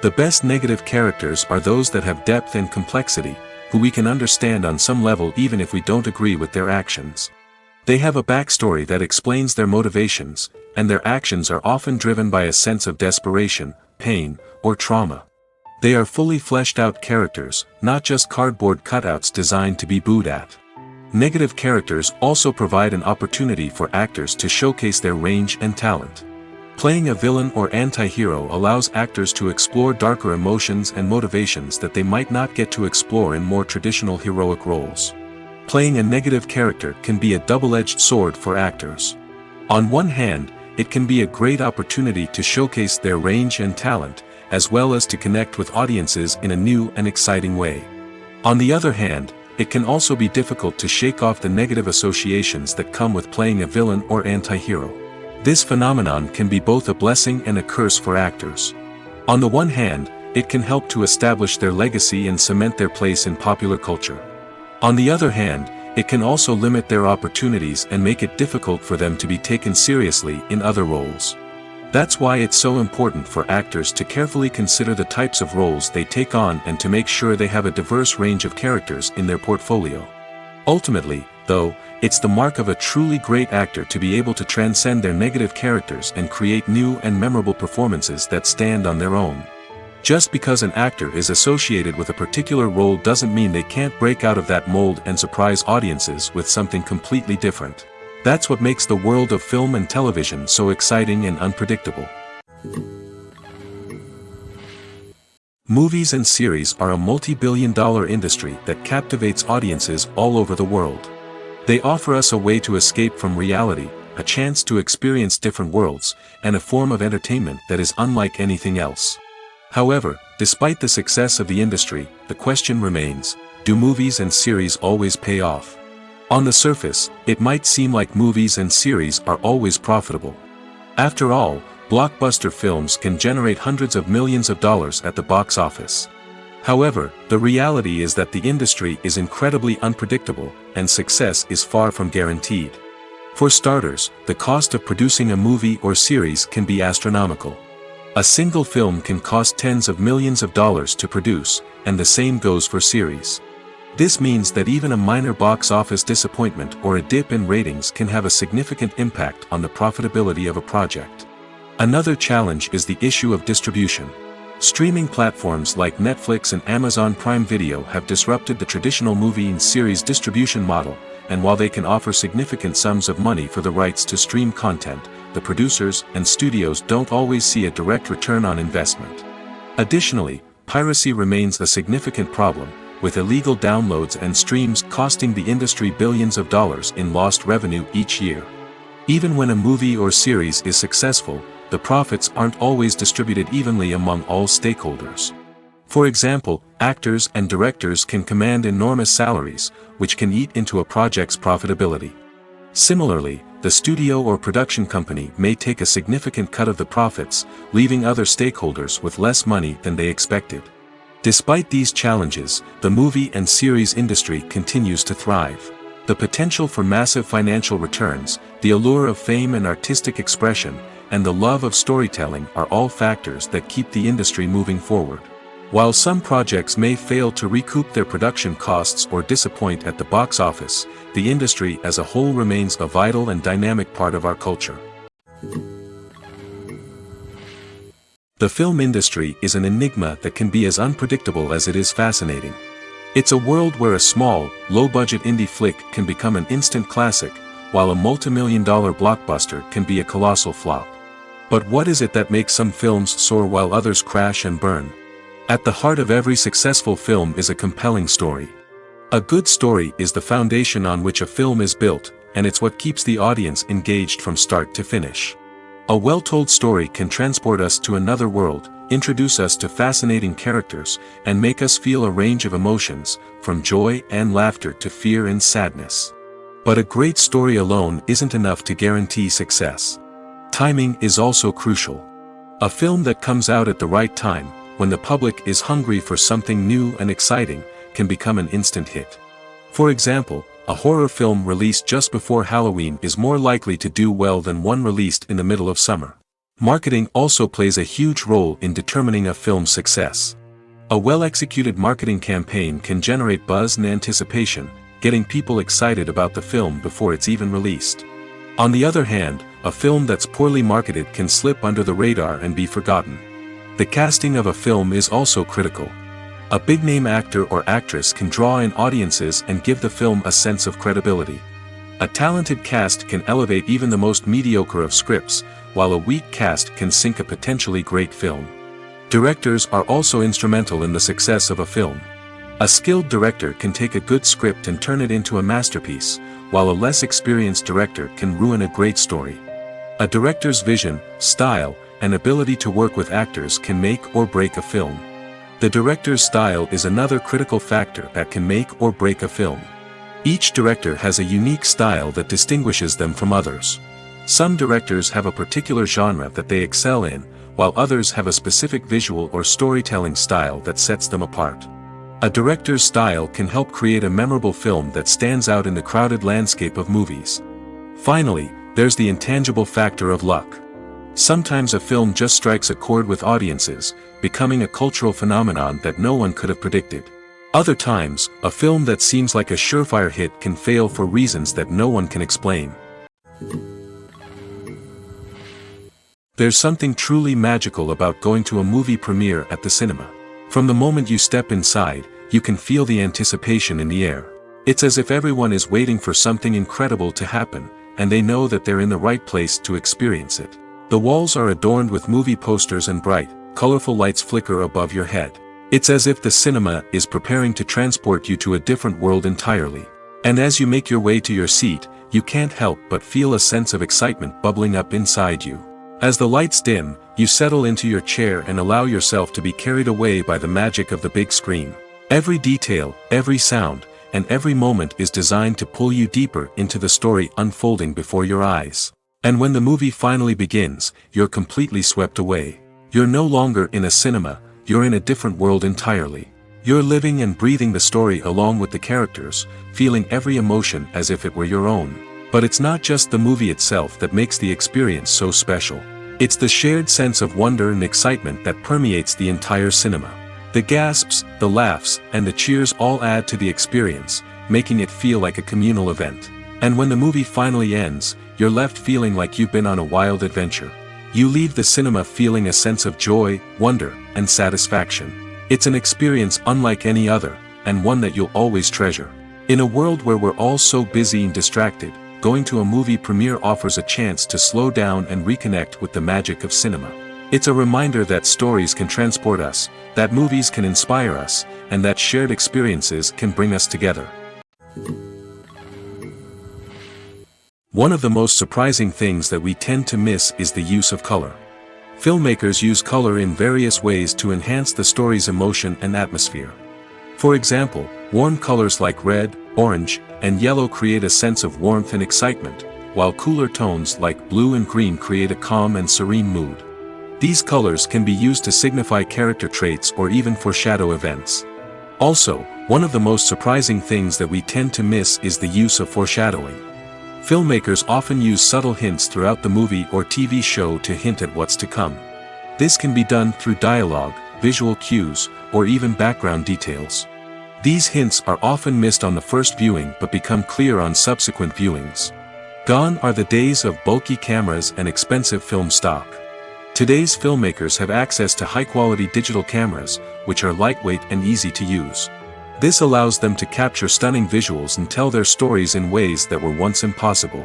The best negative characters are those that have depth and complexity, who we can understand on some level even if we don't agree with their actions. They have a backstory that explains their motivations, and their actions are often driven by a sense of desperation, pain, or trauma. They are fully fleshed out characters, not just cardboard cutouts designed to be booed at. Negative characters also provide an opportunity for actors to showcase their range and talent. Playing a villain or anti-hero allows actors to explore darker emotions and motivations that they might not get to explore in more traditional heroic roles. Playing a negative character can be a double-edged sword for actors. On one hand, it can be a great opportunity to showcase their range and talent, as well as to connect with audiences in a new and exciting way. On the other hand, it can also be difficult to shake off the negative associations that come with playing a villain or anti-hero. This phenomenon can be both a blessing and a curse for actors. On the one hand, it can help to establish their legacy and cement their place in popular culture. On the other hand, it can also limit their opportunities and make it difficult for them to be taken seriously in other roles. That's why it's so important for actors to carefully consider the types of roles they take on and to make sure they have a diverse range of characters in their portfolio. Ultimately, though, it's the mark of a truly great actor to be able to transcend their negative characters and create new and memorable performances that stand on their own. Just because an actor is associated with a particular role doesn't mean they can't break out of that mold and surprise audiences with something completely different. That's what makes the world of film and television so exciting and unpredictable. Movies and series are a multi-billion-dollar industry that captivates audiences all over the world. They offer us a way to escape from reality, a chance to experience different worlds, and a form of entertainment that is unlike anything else. However, despite the success of the industry, the question remains, do movies and series always pay off? On the surface, it might seem like movies and series are always profitable. After all, blockbuster films can generate hundreds of millions of dollars at the box office. However, the reality is that the industry is incredibly unpredictable, and success is far from guaranteed. For starters, the cost of producing a movie or series can be astronomical. A single film can cost tens of millions of dollars to produce, and the same goes for series. This means that even a minor box office disappointment or a dip in ratings can have a significant impact on the profitability of a project. Another challenge is the issue of distribution. Streaming platforms like Netflix and Amazon Prime Video have disrupted the traditional movie and series distribution model, and while they can offer significant sums of money for the rights to stream content, the producers and studios don't always see a direct return on investment. Additionally, piracy remains a significant problem, with illegal downloads and streams costing the industry billions of dollars in lost revenue each year. Even when a movie or series is successful, the profits aren't always distributed evenly among all stakeholders. For example, actors and directors can command enormous salaries, which can eat into a project's profitability. Similarly, the studio or production company may take a significant cut of the profits, leaving other stakeholders with less money than they expected. Despite these challenges, the movie and series industry continues to thrive. The potential for massive financial returns, the allure of fame and artistic expression, and the love of storytelling are all factors that keep the industry moving forward. While some projects may fail to recoup their production costs or disappoint at the box office, the industry as a whole remains a vital and dynamic part of our culture. The film industry is an enigma that can be as unpredictable as it is fascinating. It's a world where a small, low-budget indie flick can become an instant classic, while a multi-million-dollar blockbuster can be a colossal flop. But what is it that makes some films soar while others crash and burn? At the heart of every successful film is a compelling story. A good story is the foundation on which a film is built, and it's what keeps the audience engaged from start to finish. A well-told story can transport us to another world, introduce us to fascinating characters, and make us feel a range of emotions, from joy and laughter to fear and sadness. But a great story alone isn't enough to guarantee success. Timing is also crucial. A film that comes out at the right time, when the public is hungry for something new and exciting, can become an instant hit. For example, a horror film released just before Halloween is more likely to do well than one released in the middle of summer. Marketing also plays a huge role in determining a film's success. A well-executed marketing campaign can generate buzz and anticipation, getting people excited about the film before it's even released. On the other hand, a film that's poorly marketed can slip under the radar and be forgotten. The casting of a film is also critical. A big-name actor or actress can draw in audiences and give the film a sense of credibility. A talented cast can elevate even the most mediocre of scripts, while a weak cast can sink a potentially great film. Directors are also instrumental in the success of a film. A skilled director can take a good script and turn it into a masterpiece, while a less experienced director can ruin a great story. A director's vision, style, and ability to work with actors can make or break a film. The director's style is another critical factor that can make or break a film. Each director has a unique style that distinguishes them from others. Some directors have a particular genre that they excel in, while others have a specific visual or storytelling style that sets them apart. A director's style can help create a memorable film that stands out in the crowded landscape of movies. Finally, there's the intangible factor of luck. Sometimes a film just strikes a chord with audiences, becoming a cultural phenomenon that no one could have predicted. Other times, a film that seems like a surefire hit can fail for reasons that no one can explain. There's something truly magical about going to a movie premiere at the cinema. From the moment you step inside, you can feel the anticipation in the air. It's as if everyone is waiting for something incredible to happen, and they know that they're in the right place to experience it. The walls are adorned with movie posters and bright, colorful lights flicker above your head. It's as if the cinema is preparing to transport you to a different world entirely. And as you make your way to your seat, you can't help but feel a sense of excitement bubbling up inside you. As the lights dim, you settle into your chair and allow yourself to be carried away by the magic of the big screen. Every detail, every sound, and every moment is designed to pull you deeper into the story unfolding before your eyes. And when the movie finally begins, you're completely swept away. You're no longer in a cinema, you're in a different world entirely. You're living and breathing the story along with the characters, feeling every emotion as if it were your own. But it's not just the movie itself that makes the experience so special. It's the shared sense of wonder and excitement that permeates the entire cinema. The gasps, the laughs, and the cheers all add to the experience, making it feel like a communal event. And when the movie finally ends, you're left feeling like you've been on a wild adventure. You leave the cinema feeling a sense of joy, wonder, and satisfaction. It's an experience unlike any other, and one that you'll always treasure. In a world where we're all so busy and distracted, going to a movie premiere offers a chance to slow down and reconnect with the magic of cinema. It's a reminder that stories can transport us, that movies can inspire us, and that shared experiences can bring us together. One of the most surprising things that we tend to miss is the use of color. Filmmakers use color in various ways to enhance the story's emotion and atmosphere. For example, warm colors like red, orange, and yellow create a sense of warmth and excitement, while cooler tones like blue and green create a calm and serene mood. These colors can be used to signify character traits or even foreshadow events. Also, one of the most surprising things that we tend to miss is the use of foreshadowing. Filmmakers often use subtle hints throughout the movie or TV show to hint at what's to come. This can be done through dialogue, visual cues, or even background details. These hints are often missed on the first viewing but become clear on subsequent viewings. Gone are the days of bulky cameras and expensive film stock. Today's filmmakers have access to high-quality digital cameras, which are lightweight and easy to use. This allows them to capture stunning visuals and tell their stories in ways that were once impossible.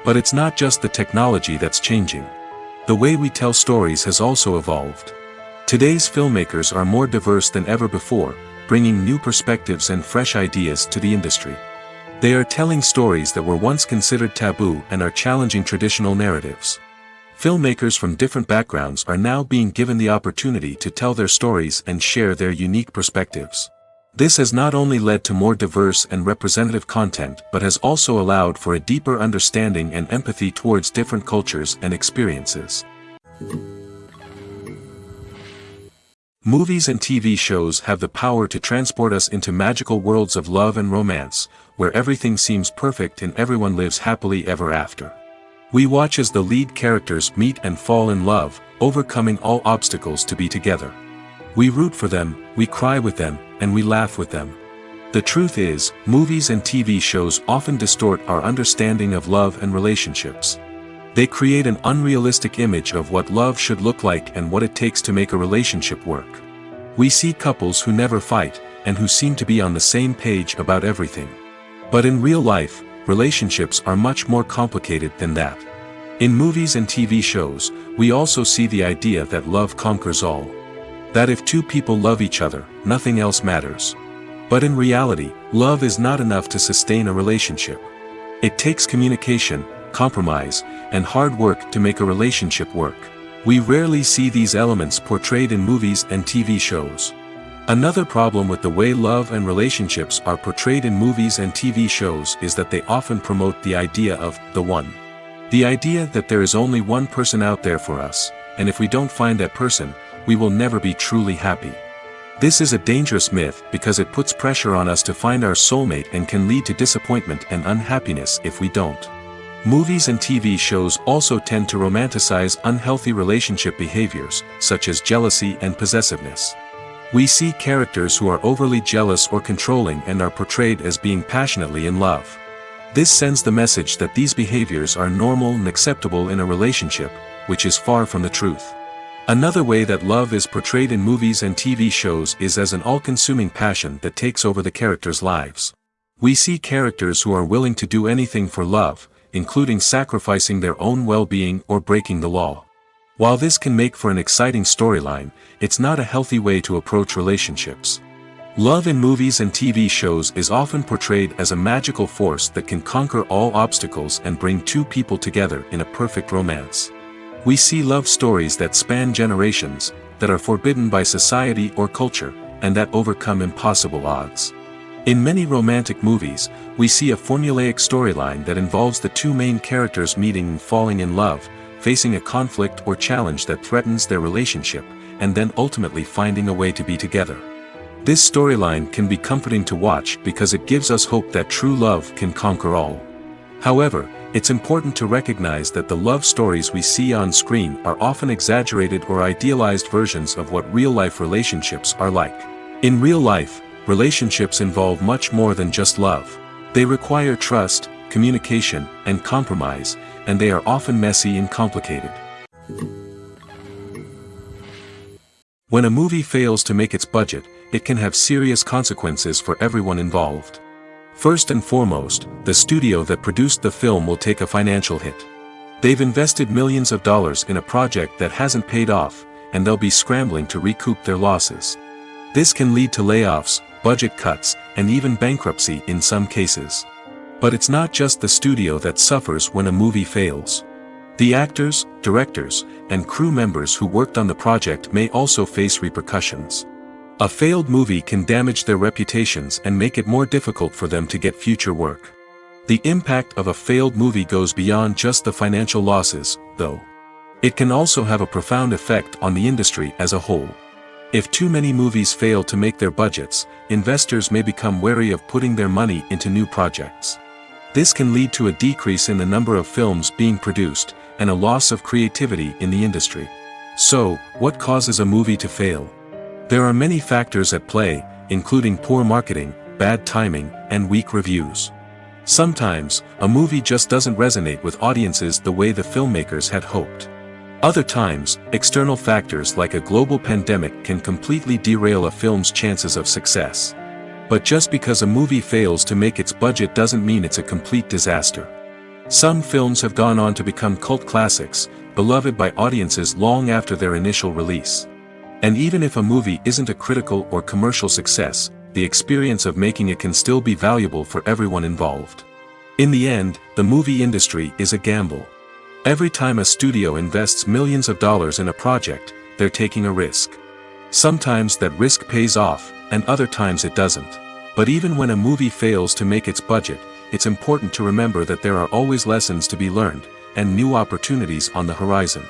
But it's not just the technology that's changing. The way we tell stories has also evolved. Today's filmmakers are more diverse than ever before, bringing new perspectives and fresh ideas to the industry. They are telling stories that were once considered taboo and are challenging traditional narratives. Filmmakers from different backgrounds are now being given the opportunity to tell their stories and share their unique perspectives. This has not only led to more diverse and representative content but has also allowed for a deeper understanding and empathy towards different cultures and experiences. Movies and TV shows have the power to transport us into magical worlds of love and romance, where everything seems perfect and everyone lives happily ever after. We watch as the lead characters meet and fall in love, overcoming all obstacles to be together. We root for them, we cry with them, and we laugh with them. The truth is, movies and TV shows often distort our understanding of love and relationships. They create an unrealistic image of what love should look like and what it takes to make a relationship work. We see couples who never fight, and who seem to be on the same page about everything. But in real life, relationships are much more complicated than that. In movies and TV shows, we also see the idea that love conquers all. That if two people love each other, nothing else matters. But in reality, love is not enough to sustain a relationship. It takes communication, compromise, and hard work to make a relationship work. We rarely see these elements portrayed in movies and TV shows. Another problem with the way love and relationships are portrayed in movies and TV shows is that they often promote the idea of the one. The idea that there is only one person out there for us, and if we don't find that person, we will never be truly happy. This is a dangerous myth because it puts pressure on us to find our soulmate and can lead to disappointment and unhappiness if we don't. Movies and TV shows also tend to romanticize unhealthy relationship behaviors, such as jealousy and possessiveness. We see characters who are overly jealous or controlling and are portrayed as being passionately in love. This sends the message that these behaviors are normal and acceptable in a relationship, which is far from the truth. Another way that love is portrayed in movies and TV shows is as an all-consuming passion that takes over the characters' lives. We see characters who are willing to do anything for love, including sacrificing their own well-being or breaking the law. While this can make for an exciting storyline, it's not a healthy way to approach relationships. Love in movies and TV shows is often portrayed as a magical force that can conquer all obstacles and bring two people together in a perfect romance. We see love stories that span generations, that are forbidden by society or culture, and that overcome impossible odds. In many romantic movies, we see a formulaic storyline that involves the two main characters meeting and falling in love, facing a conflict or challenge that threatens their relationship, and then ultimately finding a way to be together. This storyline can be comforting to watch because it gives us hope that true love can conquer all. However, it's important to recognize that the love stories we see on screen are often exaggerated or idealized versions of what real-life relationships are like. In real life, relationships involve much more than just love. They require trust, communication, and compromise, and they are often messy and complicated. When a movie fails to make its budget, it can have serious consequences for everyone involved. First and foremost, the studio that produced the film will take a financial hit. They've invested millions of dollars in a project that hasn't paid off, and they'll be scrambling to recoup their losses. This can lead to layoffs, budget cuts, and even bankruptcy in some cases. But it's not just the studio that suffers when a movie fails. The actors, directors, and crew members who worked on the project may also face repercussions. A failed movie can damage their reputations and make it more difficult for them to get future work. The impact of a failed movie goes beyond just the financial losses, though. It can also have a profound effect on the industry as a whole. If too many movies fail to make their budgets, investors may become wary of putting their money into new projects. This can lead to a decrease in the number of films being produced, and a loss of creativity in the industry. So, what causes a movie to fail? There are many factors at play, including poor marketing, bad timing, and weak reviews. Sometimes, a movie just doesn't resonate with audiences the way the filmmakers had hoped. Other times, external factors like a global pandemic can completely derail a film's chances of success. But just because a movie fails to make its budget doesn't mean it's a complete disaster. Some films have gone on to become cult classics, beloved by audiences long after their initial release. And even if a movie isn't a critical or commercial success, the experience of making it can still be valuable for everyone involved. In the end, the movie industry is a gamble. Every time a studio invests millions of dollars in a project, they're taking a risk. Sometimes that risk pays off, and other times it doesn't. But even when a movie fails to make its budget, it's important to remember that there are always lessons to be learned, and new opportunities on the horizon.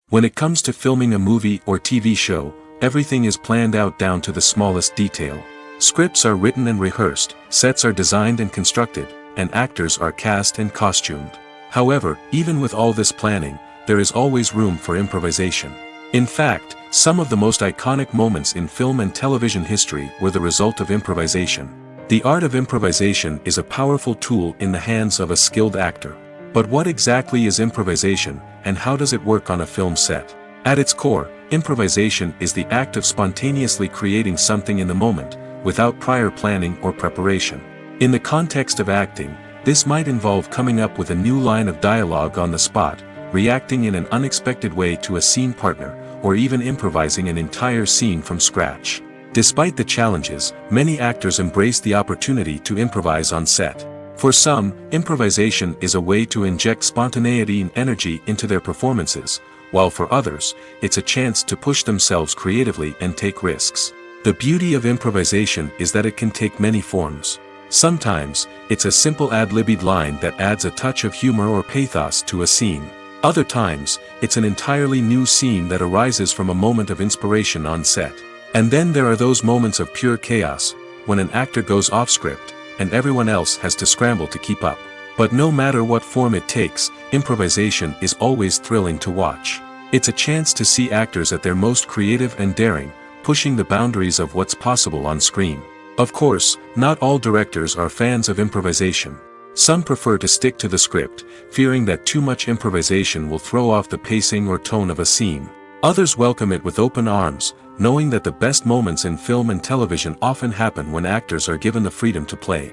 When it comes to filming a movie or TV show, everything is planned out down to the smallest detail. Scripts are written and rehearsed, sets are designed and constructed, and actors are cast and costumed. However, even with all this planning, there is always room for improvisation. In fact, some of the most iconic moments in film and television history were the result of improvisation. The art of improvisation is a powerful tool in the hands of a skilled actor. But what exactly is improvisation, and how does it work on a film set? At its core, improvisation is the act of spontaneously creating something in the moment, without prior planning or preparation. In the context of acting, this might involve coming up with a new line of dialogue on the spot, reacting in an unexpected way to a scene partner, or even improvising an entire scene from scratch. Despite the challenges, many actors embrace the opportunity to improvise on set. For some, improvisation is a way to inject spontaneity and energy into their performances, while for others, it's a chance to push themselves creatively and take risks. The beauty of improvisation is that it can take many forms. Sometimes, it's a simple ad-libbed line that adds a touch of humor or pathos to a scene. Other times, it's an entirely new scene that arises from a moment of inspiration on set. And then there are those moments of pure chaos, when an actor goes off script, and everyone else has to scramble to keep up. But no matter what form it takes, improvisation is always thrilling to watch. It's a chance to see actors at their most creative and daring, pushing the boundaries of what's possible on screen. Of course, not all directors are fans of improvisation. Some prefer to stick to the script, fearing that too much improvisation will throw off the pacing or tone of a scene. Others welcome it with open arms, knowing that the best moments in film and television often happen when actors are given the freedom to play.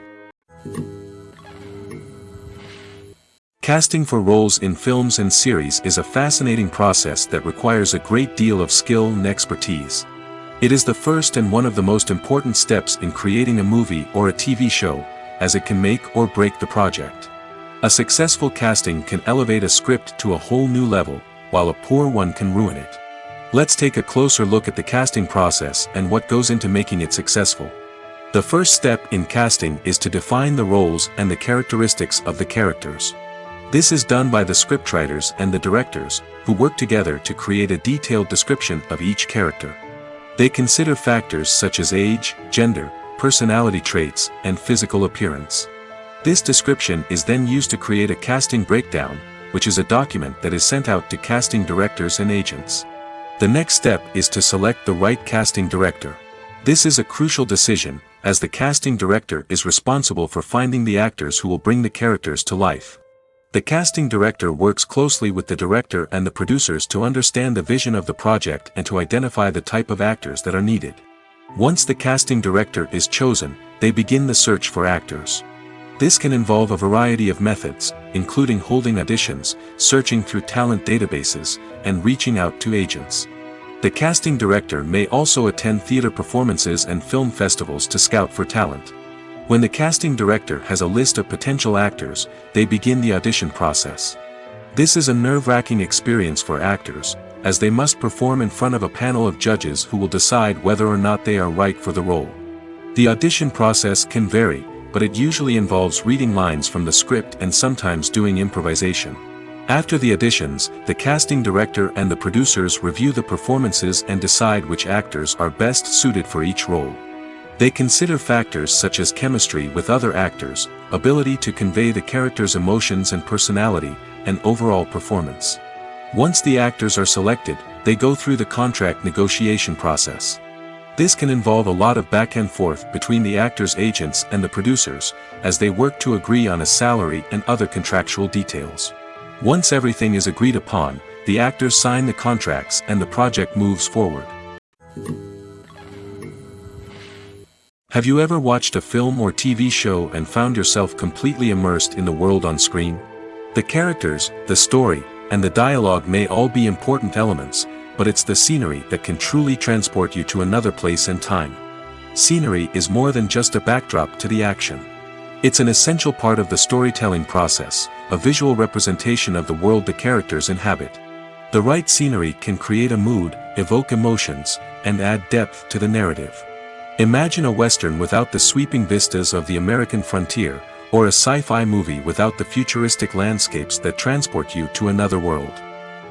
Casting for roles in films and series is a fascinating process that requires a great deal of skill and expertise. It is the first and one of the most important steps in creating a movie or a TV show, as it can make or break the project. A successful casting can elevate a script to a whole new level, while a poor one can ruin it. Let's take a closer look at the casting process and what goes into making it successful. The first step in casting is to define the roles and the characteristics of the characters. This is done by the scriptwriters and the directors, who work together to create a detailed description of each character. They consider factors such as age, gender, personality traits, and physical appearance. This description is then used to create a casting breakdown, which is a document that is sent out to casting directors and agents. The next step is to select the right casting director. This is a crucial decision, as the casting director is responsible for finding the actors who will bring the characters to life. The casting director works closely with the director and the producers to understand the vision of the project and to identify the type of actors that are needed. Once the casting director is chosen, they begin the search for actors. This can involve a variety of methods, including holding auditions, searching through talent databases, and reaching out to agents. The casting director may also attend theater performances and film festivals to scout for talent. When the casting director has a list of potential actors, they begin the audition process. This is a nerve-wracking experience for actors, as they must perform in front of a panel of judges who will decide whether or not they are right for the role. The audition process can vary, but it usually involves reading lines from the script and sometimes doing improvisation. After the auditions, the casting director and the producers review the performances and decide which actors are best suited for each role. They consider factors such as chemistry with other actors, ability to convey the character's emotions and personality, and overall performance. Once the actors are selected, they go through the contract negotiation process. This can involve a lot of back and forth between the actors' agents and the producers, as they work to agree on a salary and other contractual details. Once everything is agreed upon, the actors sign the contracts and the project moves forward. Have you ever watched a film or TV show and found yourself completely immersed in the world on screen? The characters, the story, and the dialogue may all be important elements, but it's the scenery that can truly transport you to another place and time. Scenery is more than just a backdrop to the action. It's an essential part of the storytelling process, a visual representation of the world the characters inhabit. The right scenery can create a mood, evoke emotions, and add depth to the narrative. Imagine a Western without the sweeping vistas of the American frontier, or a sci-fi movie without the futuristic landscapes that transport you to another world.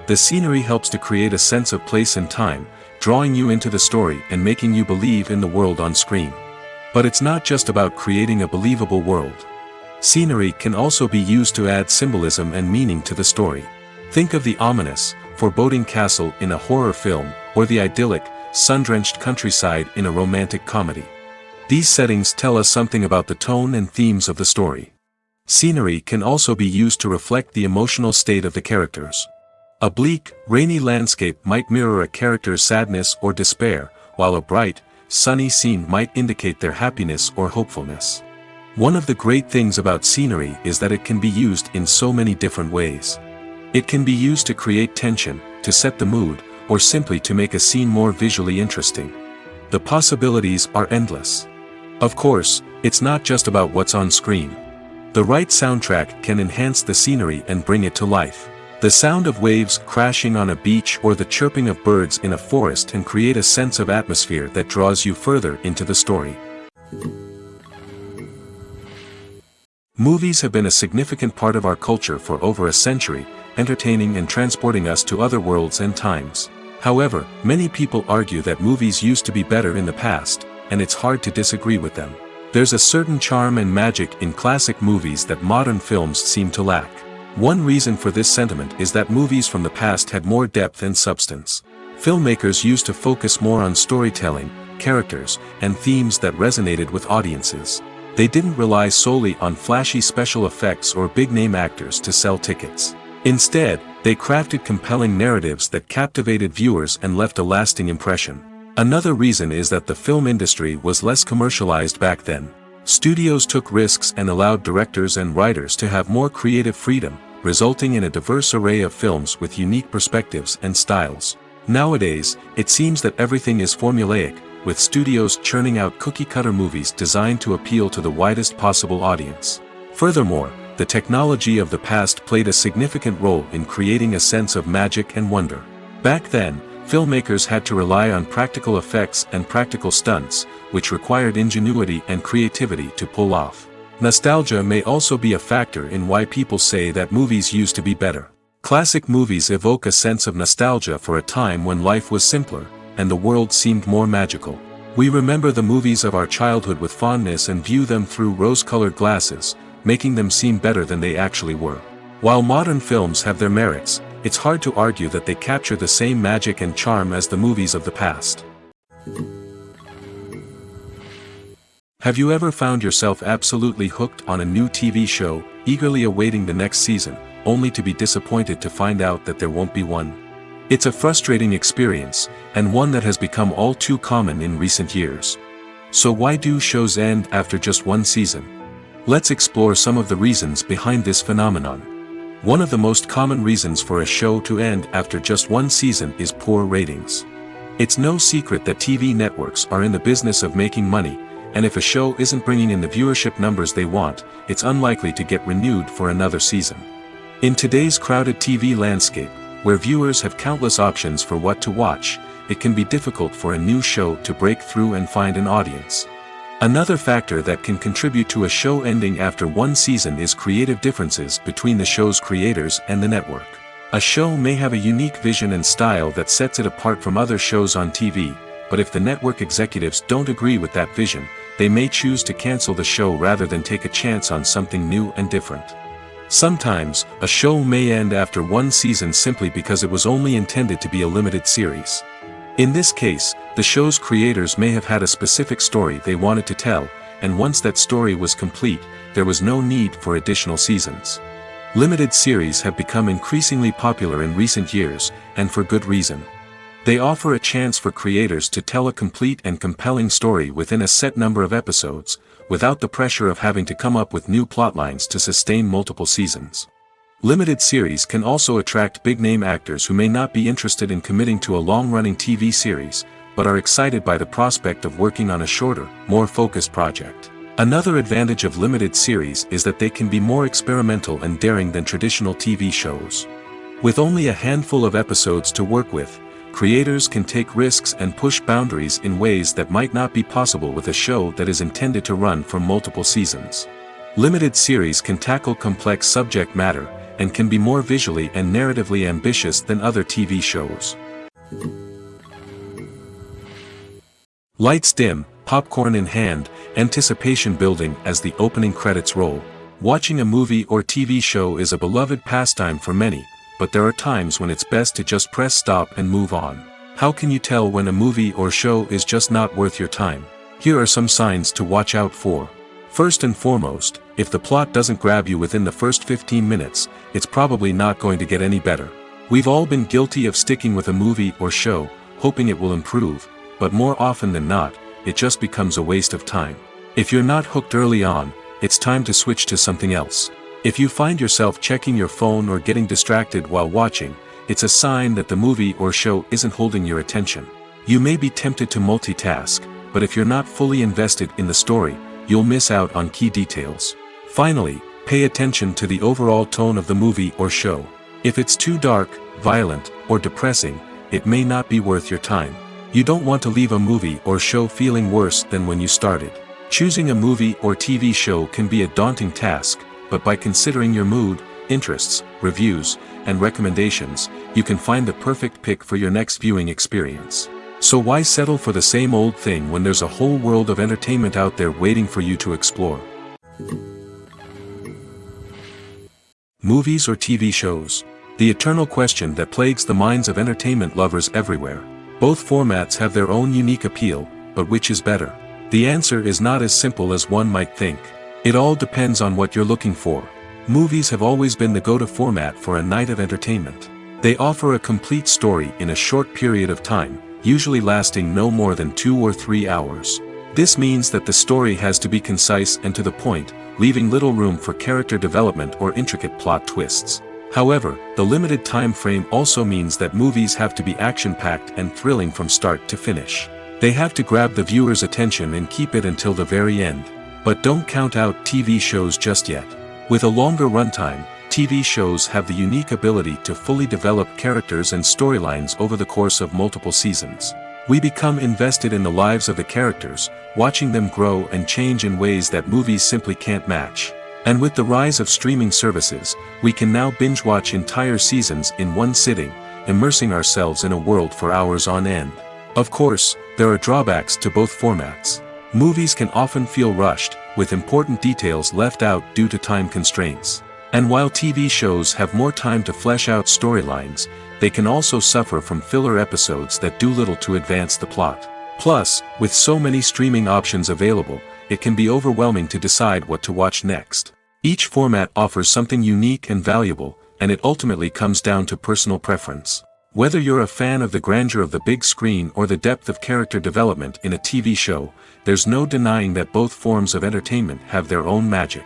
The scenery helps to create a sense of place and time, drawing you into the story and making you believe in the world on screen. But it's not just about creating a believable world. Scenery can also be used to add symbolism and meaning to the story. Think of the ominous, foreboding castle in a horror film, or the idyllic, sun-drenched countryside in a romantic comedy. These settings tell us something about the tone and themes of the story. Scenery can also be used to reflect the emotional state of the characters. A bleak, rainy landscape might mirror a character's sadness or despair, while a bright, sunny scene might indicate their happiness or hopefulness. One of the great things about scenery is that it can be used in so many different ways. It can be used to create tension, to set the mood, or simply to make a scene more visually interesting. The possibilities are endless. Of course, it's not just about what's on screen. The right soundtrack can enhance the scenery and bring it to life. The sound of waves crashing on a beach or the chirping of birds in a forest can create a sense of atmosphere that draws you further into the story. Movies have been a significant part of our culture for over a century, entertaining and transporting us to other worlds and times. However, many people argue that movies used to be better in the past, and it's hard to disagree with them. There's a certain charm and magic in classic movies that modern films seem to lack. One reason for this sentiment is that movies from the past had more depth and substance. Filmmakers used to focus more on storytelling, characters, and themes that resonated with audiences. They didn't rely solely on flashy special effects or big-name actors to sell tickets. Instead, they crafted compelling narratives that captivated viewers and left a lasting impression. Another reason is that the film industry was less commercialized back then. Studios took risks and allowed directors and writers to have more creative freedom, resulting in a diverse array of films with unique perspectives and styles. Nowadays, it seems that everything is formulaic, with studios churning out cookie-cutter movies designed to appeal to the widest possible audience. Furthermore, the technology of the past played a significant role in creating a sense of magic and wonder. Back then, filmmakers had to rely on practical effects and practical stunts, which required ingenuity and creativity to pull off. Nostalgia may also be a factor in why people say that movies used to be better. Classic movies evoke a sense of nostalgia for a time when life was simpler, and the world seemed more magical. We remember the movies of our childhood with fondness and view them through rose-colored glasses, making them seem better than they actually were. While modern films have their merits, it's hard to argue that they capture the same magic and charm as the movies of the past. Have you ever found yourself absolutely hooked on a new TV show, eagerly awaiting the next season, only to be disappointed to find out that there won't be one? It's a frustrating experience, and one that has become all too common in recent years. So why do shows end after just one season? Let's explore some of the reasons behind this phenomenon. One of the most common reasons for a show to end after just one season is poor ratings. It's no secret that TV networks are in the business of making money, and if a show isn't bringing in the viewership numbers they want, it's unlikely to get renewed for another season. In today's crowded TV landscape, where viewers have countless options for what to watch, it can be difficult for a new show to break through and find an audience. Another factor that can contribute to a show ending after one season is creative differences between the show's creators and the network. A show may have a unique vision and style that sets it apart from other shows on TV, but if the network executives don't agree with that vision, they may choose to cancel the show rather than take a chance on something new and different. Sometimes, a show may end after one season simply because it was only intended to be a limited series. In this case, the show's creators may have had a specific story they wanted to tell, and once that story was complete, there was no need for additional seasons. Limited series have become increasingly popular in recent years, and for good reason. They offer a chance for creators to tell a complete and compelling story within a set number of episodes, without the pressure of having to come up with new plotlines to sustain multiple seasons. Limited series can also attract big-name actors who may not be interested in committing to a long-running TV series, but are excited by the prospect of working on a shorter, more focused project. Another advantage of limited series is that they can be more experimental and daring than traditional TV shows. With only a handful of episodes to work with, creators can take risks and push boundaries in ways that might not be possible with a show that is intended to run for multiple seasons. Limited series can tackle complex subject matter, and can be more visually and narratively ambitious than other TV shows. Lights dim, popcorn in hand, anticipation building as the opening credits roll. Watching a movie or TV show is a beloved pastime for many, but there are times when it's best to just press stop and move on. How can you tell when a movie or show is just not worth your time? Here are some signs to watch out for. First and foremost, if the plot doesn't grab you within the first 15 minutes, it's probably not going to get any better. We've all been guilty of sticking with a movie or show, hoping it will improve, but more often than not, it just becomes a waste of time. If you're not hooked early on, it's time to switch to something else. If you find yourself checking your phone or getting distracted while watching, it's a sign that the movie or show isn't holding your attention. You may be tempted to multitask, but if you're not fully invested in the story, you'll miss out on key details. Finally, pay attention to the overall tone of the movie or show. If it's too dark, violent, or depressing, it may not be worth your time. You don't want to leave a movie or show feeling worse than when you started. Choosing a movie or TV show can be a daunting task, but by considering your mood, interests, reviews, and recommendations, you can find the perfect pick for your next viewing experience. So why settle for the same old thing when there's a whole world of entertainment out there waiting for you to explore? Movies or TV shows? The eternal question that plagues the minds of entertainment lovers everywhere. Both formats have their own unique appeal, but which is better? The answer is not as simple as one might think. It all depends on what you're looking for. Movies have always been the go-to format for a night of entertainment. They offer a complete story in a short period of time, usually lasting no more than 2 or 3 hours. This means that the story has to be concise and to the point, leaving little room for character development or intricate plot twists. However, the limited time frame also means that movies have to be action-packed and thrilling from start to finish. They have to grab the viewer's attention and keep it until the very end. But don't count out TV shows just yet. With a longer runtime, TV shows have the unique ability to fully develop characters and storylines over the course of multiple seasons. We become invested in the lives of the characters, watching them grow and change in ways that movies simply can't match. And with the rise of streaming services, we can now binge-watch entire seasons in one sitting, immersing ourselves in a world for hours on end. Of course, there are drawbacks to both formats. Movies can often feel rushed, with important details left out due to time constraints. And while TV shows have more time to flesh out storylines, they can also suffer from filler episodes that do little to advance the plot. Plus, with so many streaming options available, it can be overwhelming to decide what to watch next. Each format offers something unique and valuable, and it ultimately comes down to personal preference. Whether you're a fan of the grandeur of the big screen or the depth of character development in a TV show, there's no denying that both forms of entertainment have their own magic.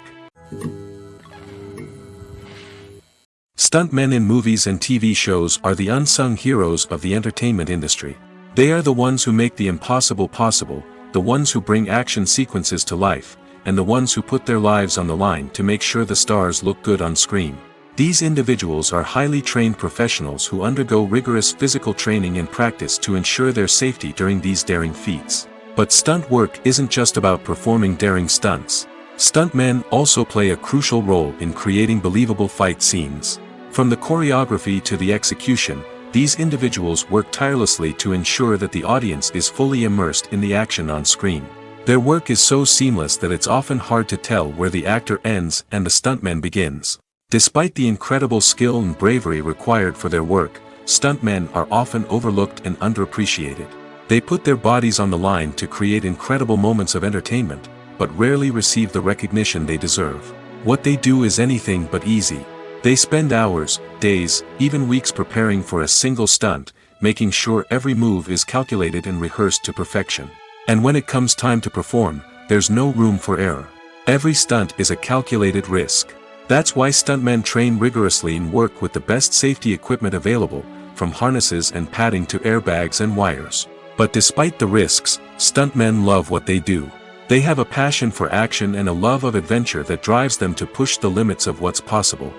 Stuntmen in movies and TV shows are the unsung heroes of the entertainment industry. They are the ones who make the impossible possible, the ones who bring action sequences to life, and the ones who put their lives on the line to make sure the stars look good on screen. These individuals are highly trained professionals who undergo rigorous physical training and practice to ensure their safety during these daring feats. But stunt work isn't just about performing daring stunts. Stuntmen also play a crucial role in creating believable fight scenes. From the choreography to the execution, these individuals work tirelessly to ensure that the audience is fully immersed in the action on screen. Their work is so seamless that it's often hard to tell where the actor ends and the stuntman begins. Despite the incredible skill and bravery required for their work, stuntmen are often overlooked and underappreciated. They put their bodies on the line to create incredible moments of entertainment, but rarely receive the recognition they deserve. What they do is anything but easy. They spend hours, days, even weeks preparing for a single stunt, making sure every move is calculated and rehearsed to perfection. And when it comes time to perform, there's no room for error. Every stunt is a calculated risk. That's why stuntmen train rigorously and work with the best safety equipment available, from harnesses and padding to airbags and wires. But despite the risks, stuntmen love what they do. They have a passion for action and a love of adventure that drives them to push the limits of what's possible.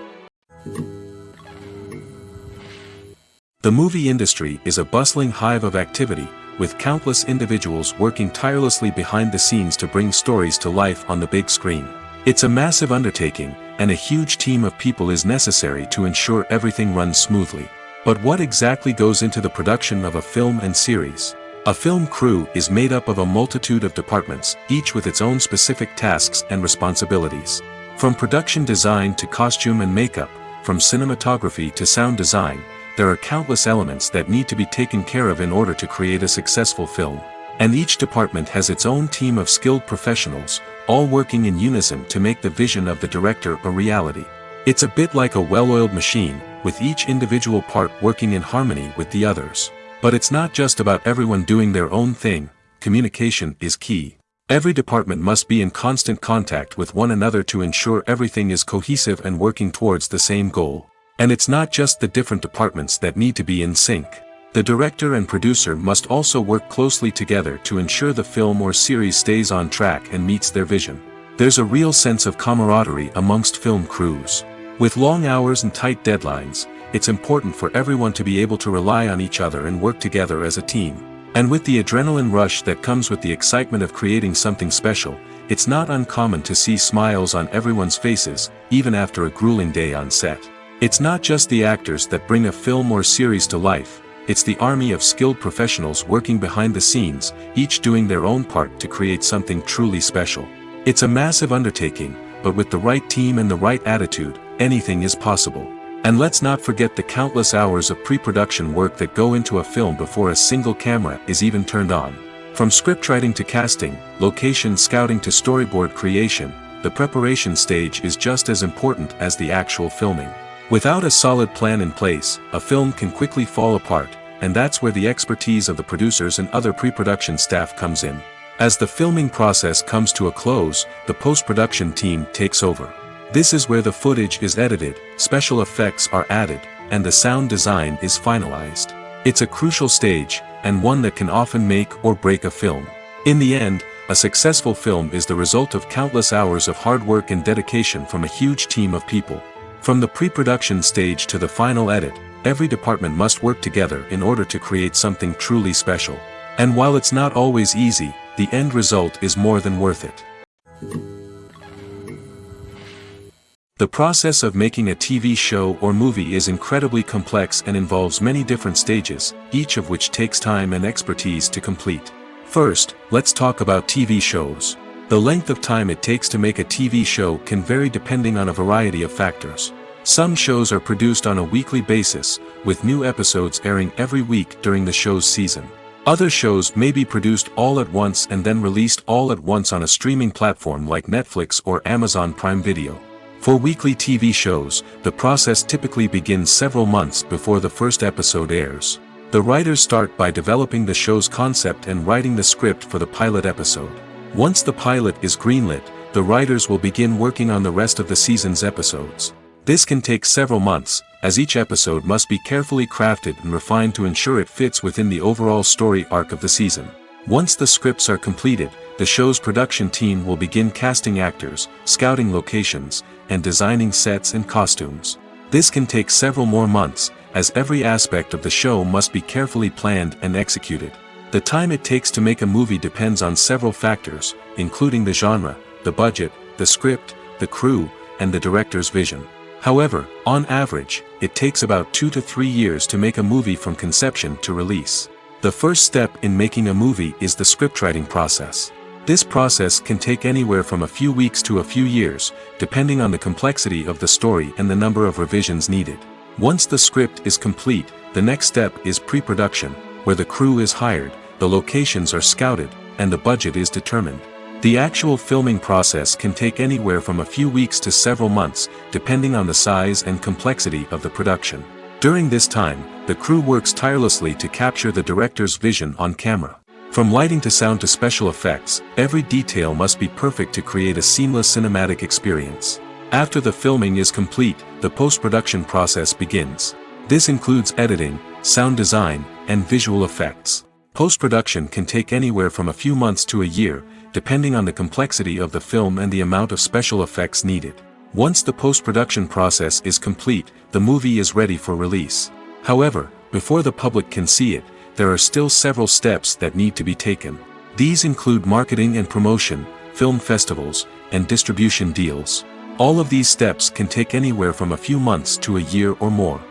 The movie industry is a bustling hive of activity, with countless individuals working tirelessly behind the scenes to bring stories to life on the big screen. It's a massive undertaking, and a huge team of people is necessary to ensure everything runs smoothly. But what exactly goes into the production of a film and series? A film crew is made up of a multitude of departments, each with its own specific tasks and responsibilities. From production design to costume and makeup, from cinematography to sound design, there are countless elements that need to be taken care of in order to create a successful film. And each department has its own team of skilled professionals, all working in unison to make the vision of the director a reality. It's a bit like a well-oiled machine, with each individual part working in harmony with the others. But it's not just about everyone doing their own thing. Communication is key. Every department must be in constant contact with one another to ensure everything is cohesive and working towards the same goal. And it's not just the different departments that need to be in sync. The director and producer must also work closely together to ensure the film or series stays on track and meets their vision. There's a real sense of camaraderie amongst film crews. With long hours and tight deadlines, it's important for everyone to be able to rely on each other and work together as a team. And with the adrenaline rush that comes with the excitement of creating something special, it's not uncommon to see smiles on everyone's faces, even after a grueling day on set. It's not just the actors that bring a film or series to life, it's the army of skilled professionals working behind the scenes, each doing their own part to create something truly special. It's a massive undertaking, but with the right team and the right attitude, anything is possible. And let's not forget the countless hours of pre-production work that go into a film before a single camera is even turned on. From scriptwriting to casting, location scouting to storyboard creation, the preparation stage is just as important as the actual filming. Without a solid plan in place, a film can quickly fall apart, and that's where the expertise of the producers and other pre-production staff comes in. As the filming process comes to a close, the post-production team takes over. This is where the footage is edited, special effects are added, and the sound design is finalized. It's a crucial stage, and one that can often make or break a film. In the end, a successful film is the result of countless hours of hard work and dedication from a huge team of people. From the pre-production stage to the final edit, every department must work together in order to create something truly special. And while it's not always easy, the end result is more than worth it. The process of making a TV show or movie is incredibly complex and involves many different stages, each of which takes time and expertise to complete. First, let's talk about TV shows. The length of time it takes to make a TV show can vary depending on a variety of factors. Some shows are produced on a weekly basis, with new episodes airing every week during the show's season. Other shows may be produced all at once and then released all at once on a streaming platform like Netflix or Amazon Prime Video. For weekly TV shows, the process typically begins several months before the first episode airs. The writers start by developing the show's concept and writing the script for the pilot episode. Once the pilot is greenlit, the writers will begin working on the rest of the season's episodes. This can take several months, as each episode must be carefully crafted and refined to ensure it fits within the overall story arc of the season. Once the scripts are completed, the show's production team will begin casting actors, scouting locations, and designing sets and costumes. This can take several more months, as every aspect of the show must be carefully planned and executed. The time it takes to make a movie depends on several factors, including the genre, the budget, the script, the crew, and the director's vision. However, on average, it takes about 2 to 3 years to make a movie from conception to release. The first step in making a movie is the scriptwriting process. This process can take anywhere from a few weeks to a few years, depending on the complexity of the story and the number of revisions needed. Once the script is complete, the next step is pre-production, where the crew is hired, the locations are scouted, and the budget is determined. The actual filming process can take anywhere from a few weeks to several months, depending on the size and complexity of the production. During this time, the crew works tirelessly to capture the director's vision on camera. From lighting to sound to special effects, every detail must be perfect to create a seamless cinematic experience. After the filming is complete, the post-production process begins. This includes editing, sound design, and visual effects. Post-production can take anywhere from a few months to a year, depending on the complexity of the film and the amount of special effects needed. Once the post-production process is complete, the movie is ready for release. However, before the public can see it, there are still several steps that need to be taken. These include marketing and promotion, film festivals, and distribution deals. All of these steps can take anywhere from a few months to a year or more.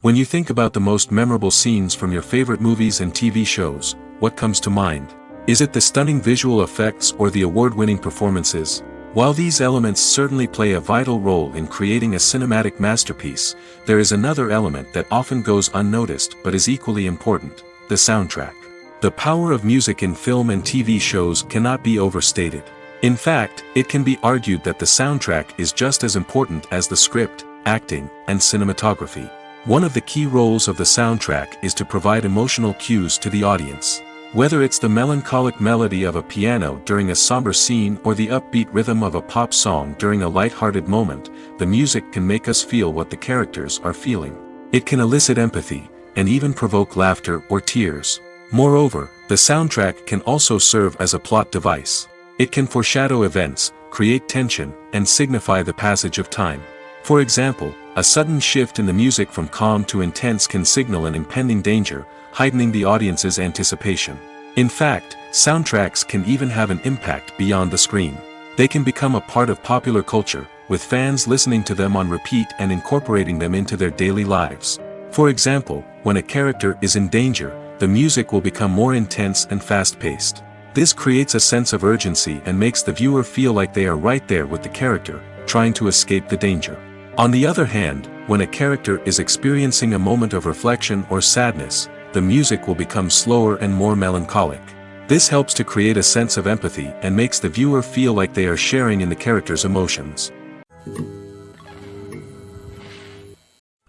When you think about the most memorable scenes from your favorite movies and TV shows, what comes to mind? Is it the stunning visual effects or the award-winning performances? While these elements certainly play a vital role in creating a cinematic masterpiece, there is another element that often goes unnoticed but is equally important: the soundtrack. The power of music in film and TV shows cannot be overstated. In fact, it can be argued that the soundtrack is just as important as the script, acting, and cinematography. One of the key roles of the soundtrack is to provide emotional cues to the audience. Whether it's the melancholic melody of a piano during a somber scene or the upbeat rhythm of a pop song during a light-hearted moment, the music can make us feel what the characters are feeling. It can elicit empathy, and even provoke laughter or tears. Moreover, the soundtrack can also serve as a plot device. It can foreshadow events, create tension, and signify the passage of time. For example, a sudden shift in the music from calm to intense can signal an impending danger, heightening the audience's anticipation. In fact, soundtracks can even have an impact beyond the screen. They can become a part of popular culture, with fans listening to them on repeat and incorporating them into their daily lives. For example, when a character is in danger, the music will become more intense and fast-paced. This creates a sense of urgency and makes the viewer feel like they are right there with the character, trying to escape the danger. On the other hand, when a character is experiencing a moment of reflection or sadness, the music will become slower and more melancholic. This helps to create a sense of empathy and makes the viewer feel like they are sharing in the character's emotions.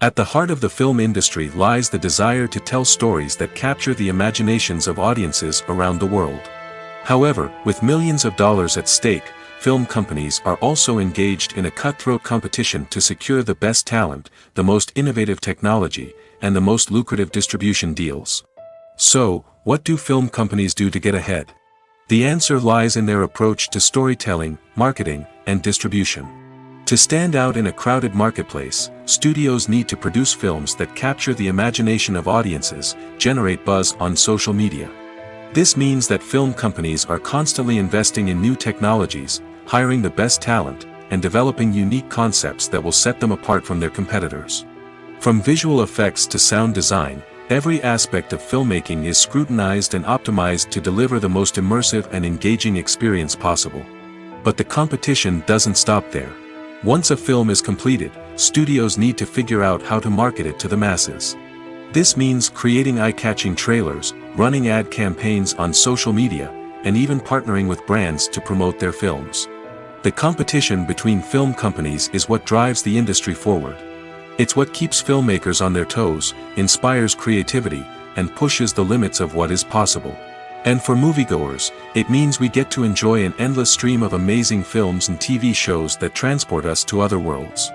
At the heart of the film industry lies the desire to tell stories that capture the imaginations of audiences around the world. However, with millions of dollars at stake, film companies are also engaged in a cutthroat competition to secure the best talent, the most innovative technology, and the most lucrative distribution deals. So, what do film companies do to get ahead? The answer lies in their approach to storytelling, marketing, and distribution. To stand out in a crowded marketplace, studios need to produce films that capture the imagination of audiences, generate buzz on social media. This means that film companies are constantly investing in new technologies, hiring the best talent, and developing unique concepts that will set them apart from their competitors. From visual effects to sound design, every aspect of filmmaking is scrutinized and optimized to deliver the most immersive and engaging experience possible. But the competition doesn't stop there. Once a film is completed, studios need to figure out how to market it to the masses. This means creating eye-catching trailers, running ad campaigns on social media, and even partnering with brands to promote their films. The competition between film companies is what drives the industry forward. It's what keeps filmmakers on their toes, inspires creativity, and pushes the limits of what is possible. And for moviegoers, it means we get to enjoy an endless stream of amazing films and TV shows that transport us to other worlds.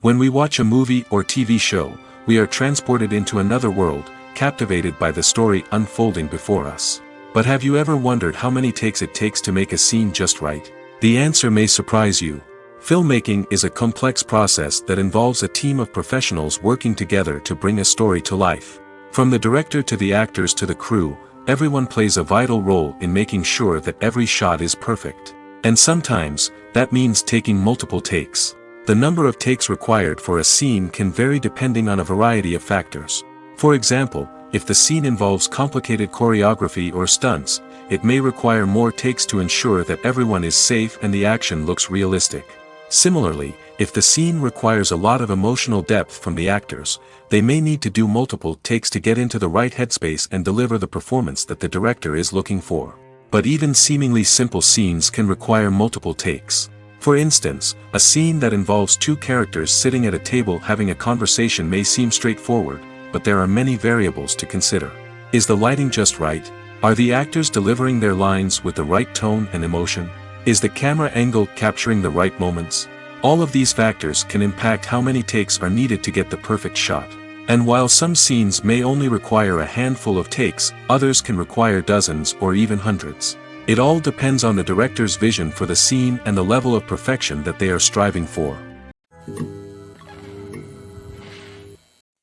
When we watch a movie or TV show, we are transported into another world, captivated by the story unfolding before us. But have you ever wondered how many takes it takes to make a scene just right? The answer may surprise you. Filmmaking is a complex process that involves a team of professionals working together to bring a story to life. From the director to the actors to the crew, everyone plays a vital role in making sure that every shot is perfect. And sometimes, that means taking multiple takes. The number of takes required for a scene can vary depending on a variety of factors. For example, if the scene involves complicated choreography or stunts, it may require more takes to ensure that everyone is safe and the action looks realistic. Similarly, if the scene requires a lot of emotional depth from the actors, they may need to do multiple takes to get into the right headspace and deliver the performance that the director is looking for. But even seemingly simple scenes can require multiple takes. For instance, a scene that involves two characters sitting at a table having a conversation may seem straightforward, but there are many variables to consider. Is the lighting just right? Are the actors delivering their lines with the right tone and emotion? Is the camera angle capturing the right moments? All of these factors can impact how many takes are needed to get the perfect shot. And while some scenes may only require a handful of takes, others can require dozens or even hundreds. It all depends on the director's vision for the scene and the level of perfection that they are striving for.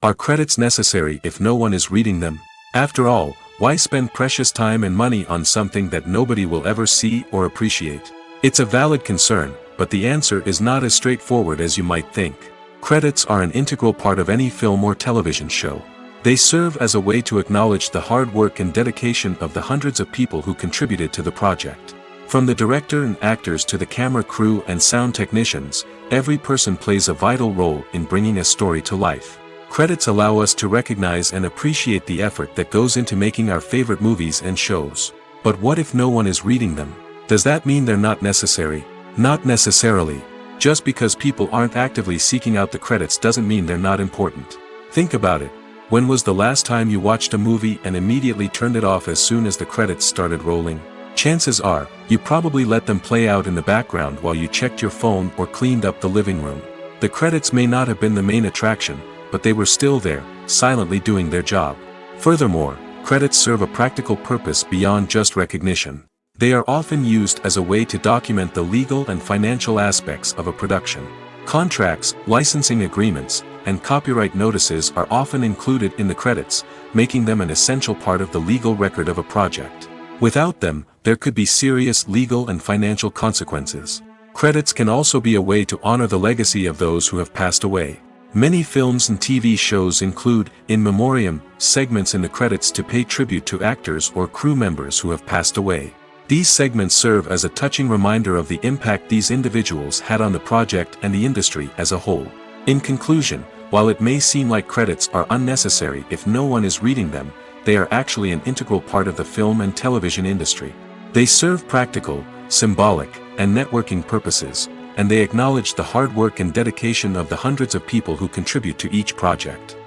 Are credits necessary if no one is reading them? After all, why spend precious time and money on something that nobody will ever see or appreciate? It's a valid concern, but the answer is not as straightforward as you might think. Credits are an integral part of any film or television show. They serve as a way to acknowledge the hard work and dedication of the hundreds of people who contributed to the project. From the director and actors to the camera crew and sound technicians, every person plays a vital role in bringing a story to life. Credits allow us to recognize and appreciate the effort that goes into making our favorite movies and shows. But what if no one is reading them? Does that mean they're not necessary? Not necessarily. Just because people aren't actively seeking out the credits doesn't mean they're not important. Think about it. When was the last time you watched a movie and immediately turned it off as soon as the credits started rolling? Chances are, you probably let them play out in the background while you checked your phone or cleaned up the living room. The credits may not have been the main attraction, but they were still there, silently doing their job. Furthermore, credits serve a practical purpose beyond just recognition. They are often used as a way to document the legal and financial aspects of a production. Contracts, licensing agreements, and copyright notices are often included in the credits, making them an essential part of the legal record of a project. Without them, there could be serious legal and financial consequences. Credits can also be a way to honor the legacy of those who have passed away. Many films and TV shows include, in memoriam, segments in the credits to pay tribute to actors or crew members who have passed away. These segments serve as a touching reminder of the impact these individuals had on the project and the industry as a whole. In conclusion, while it may seem like credits are unnecessary if no one is reading them, they are actually an integral part of the film and television industry. They serve practical, symbolic, and networking purposes, and they acknowledge the hard work and dedication of the hundreds of people who contribute to each project.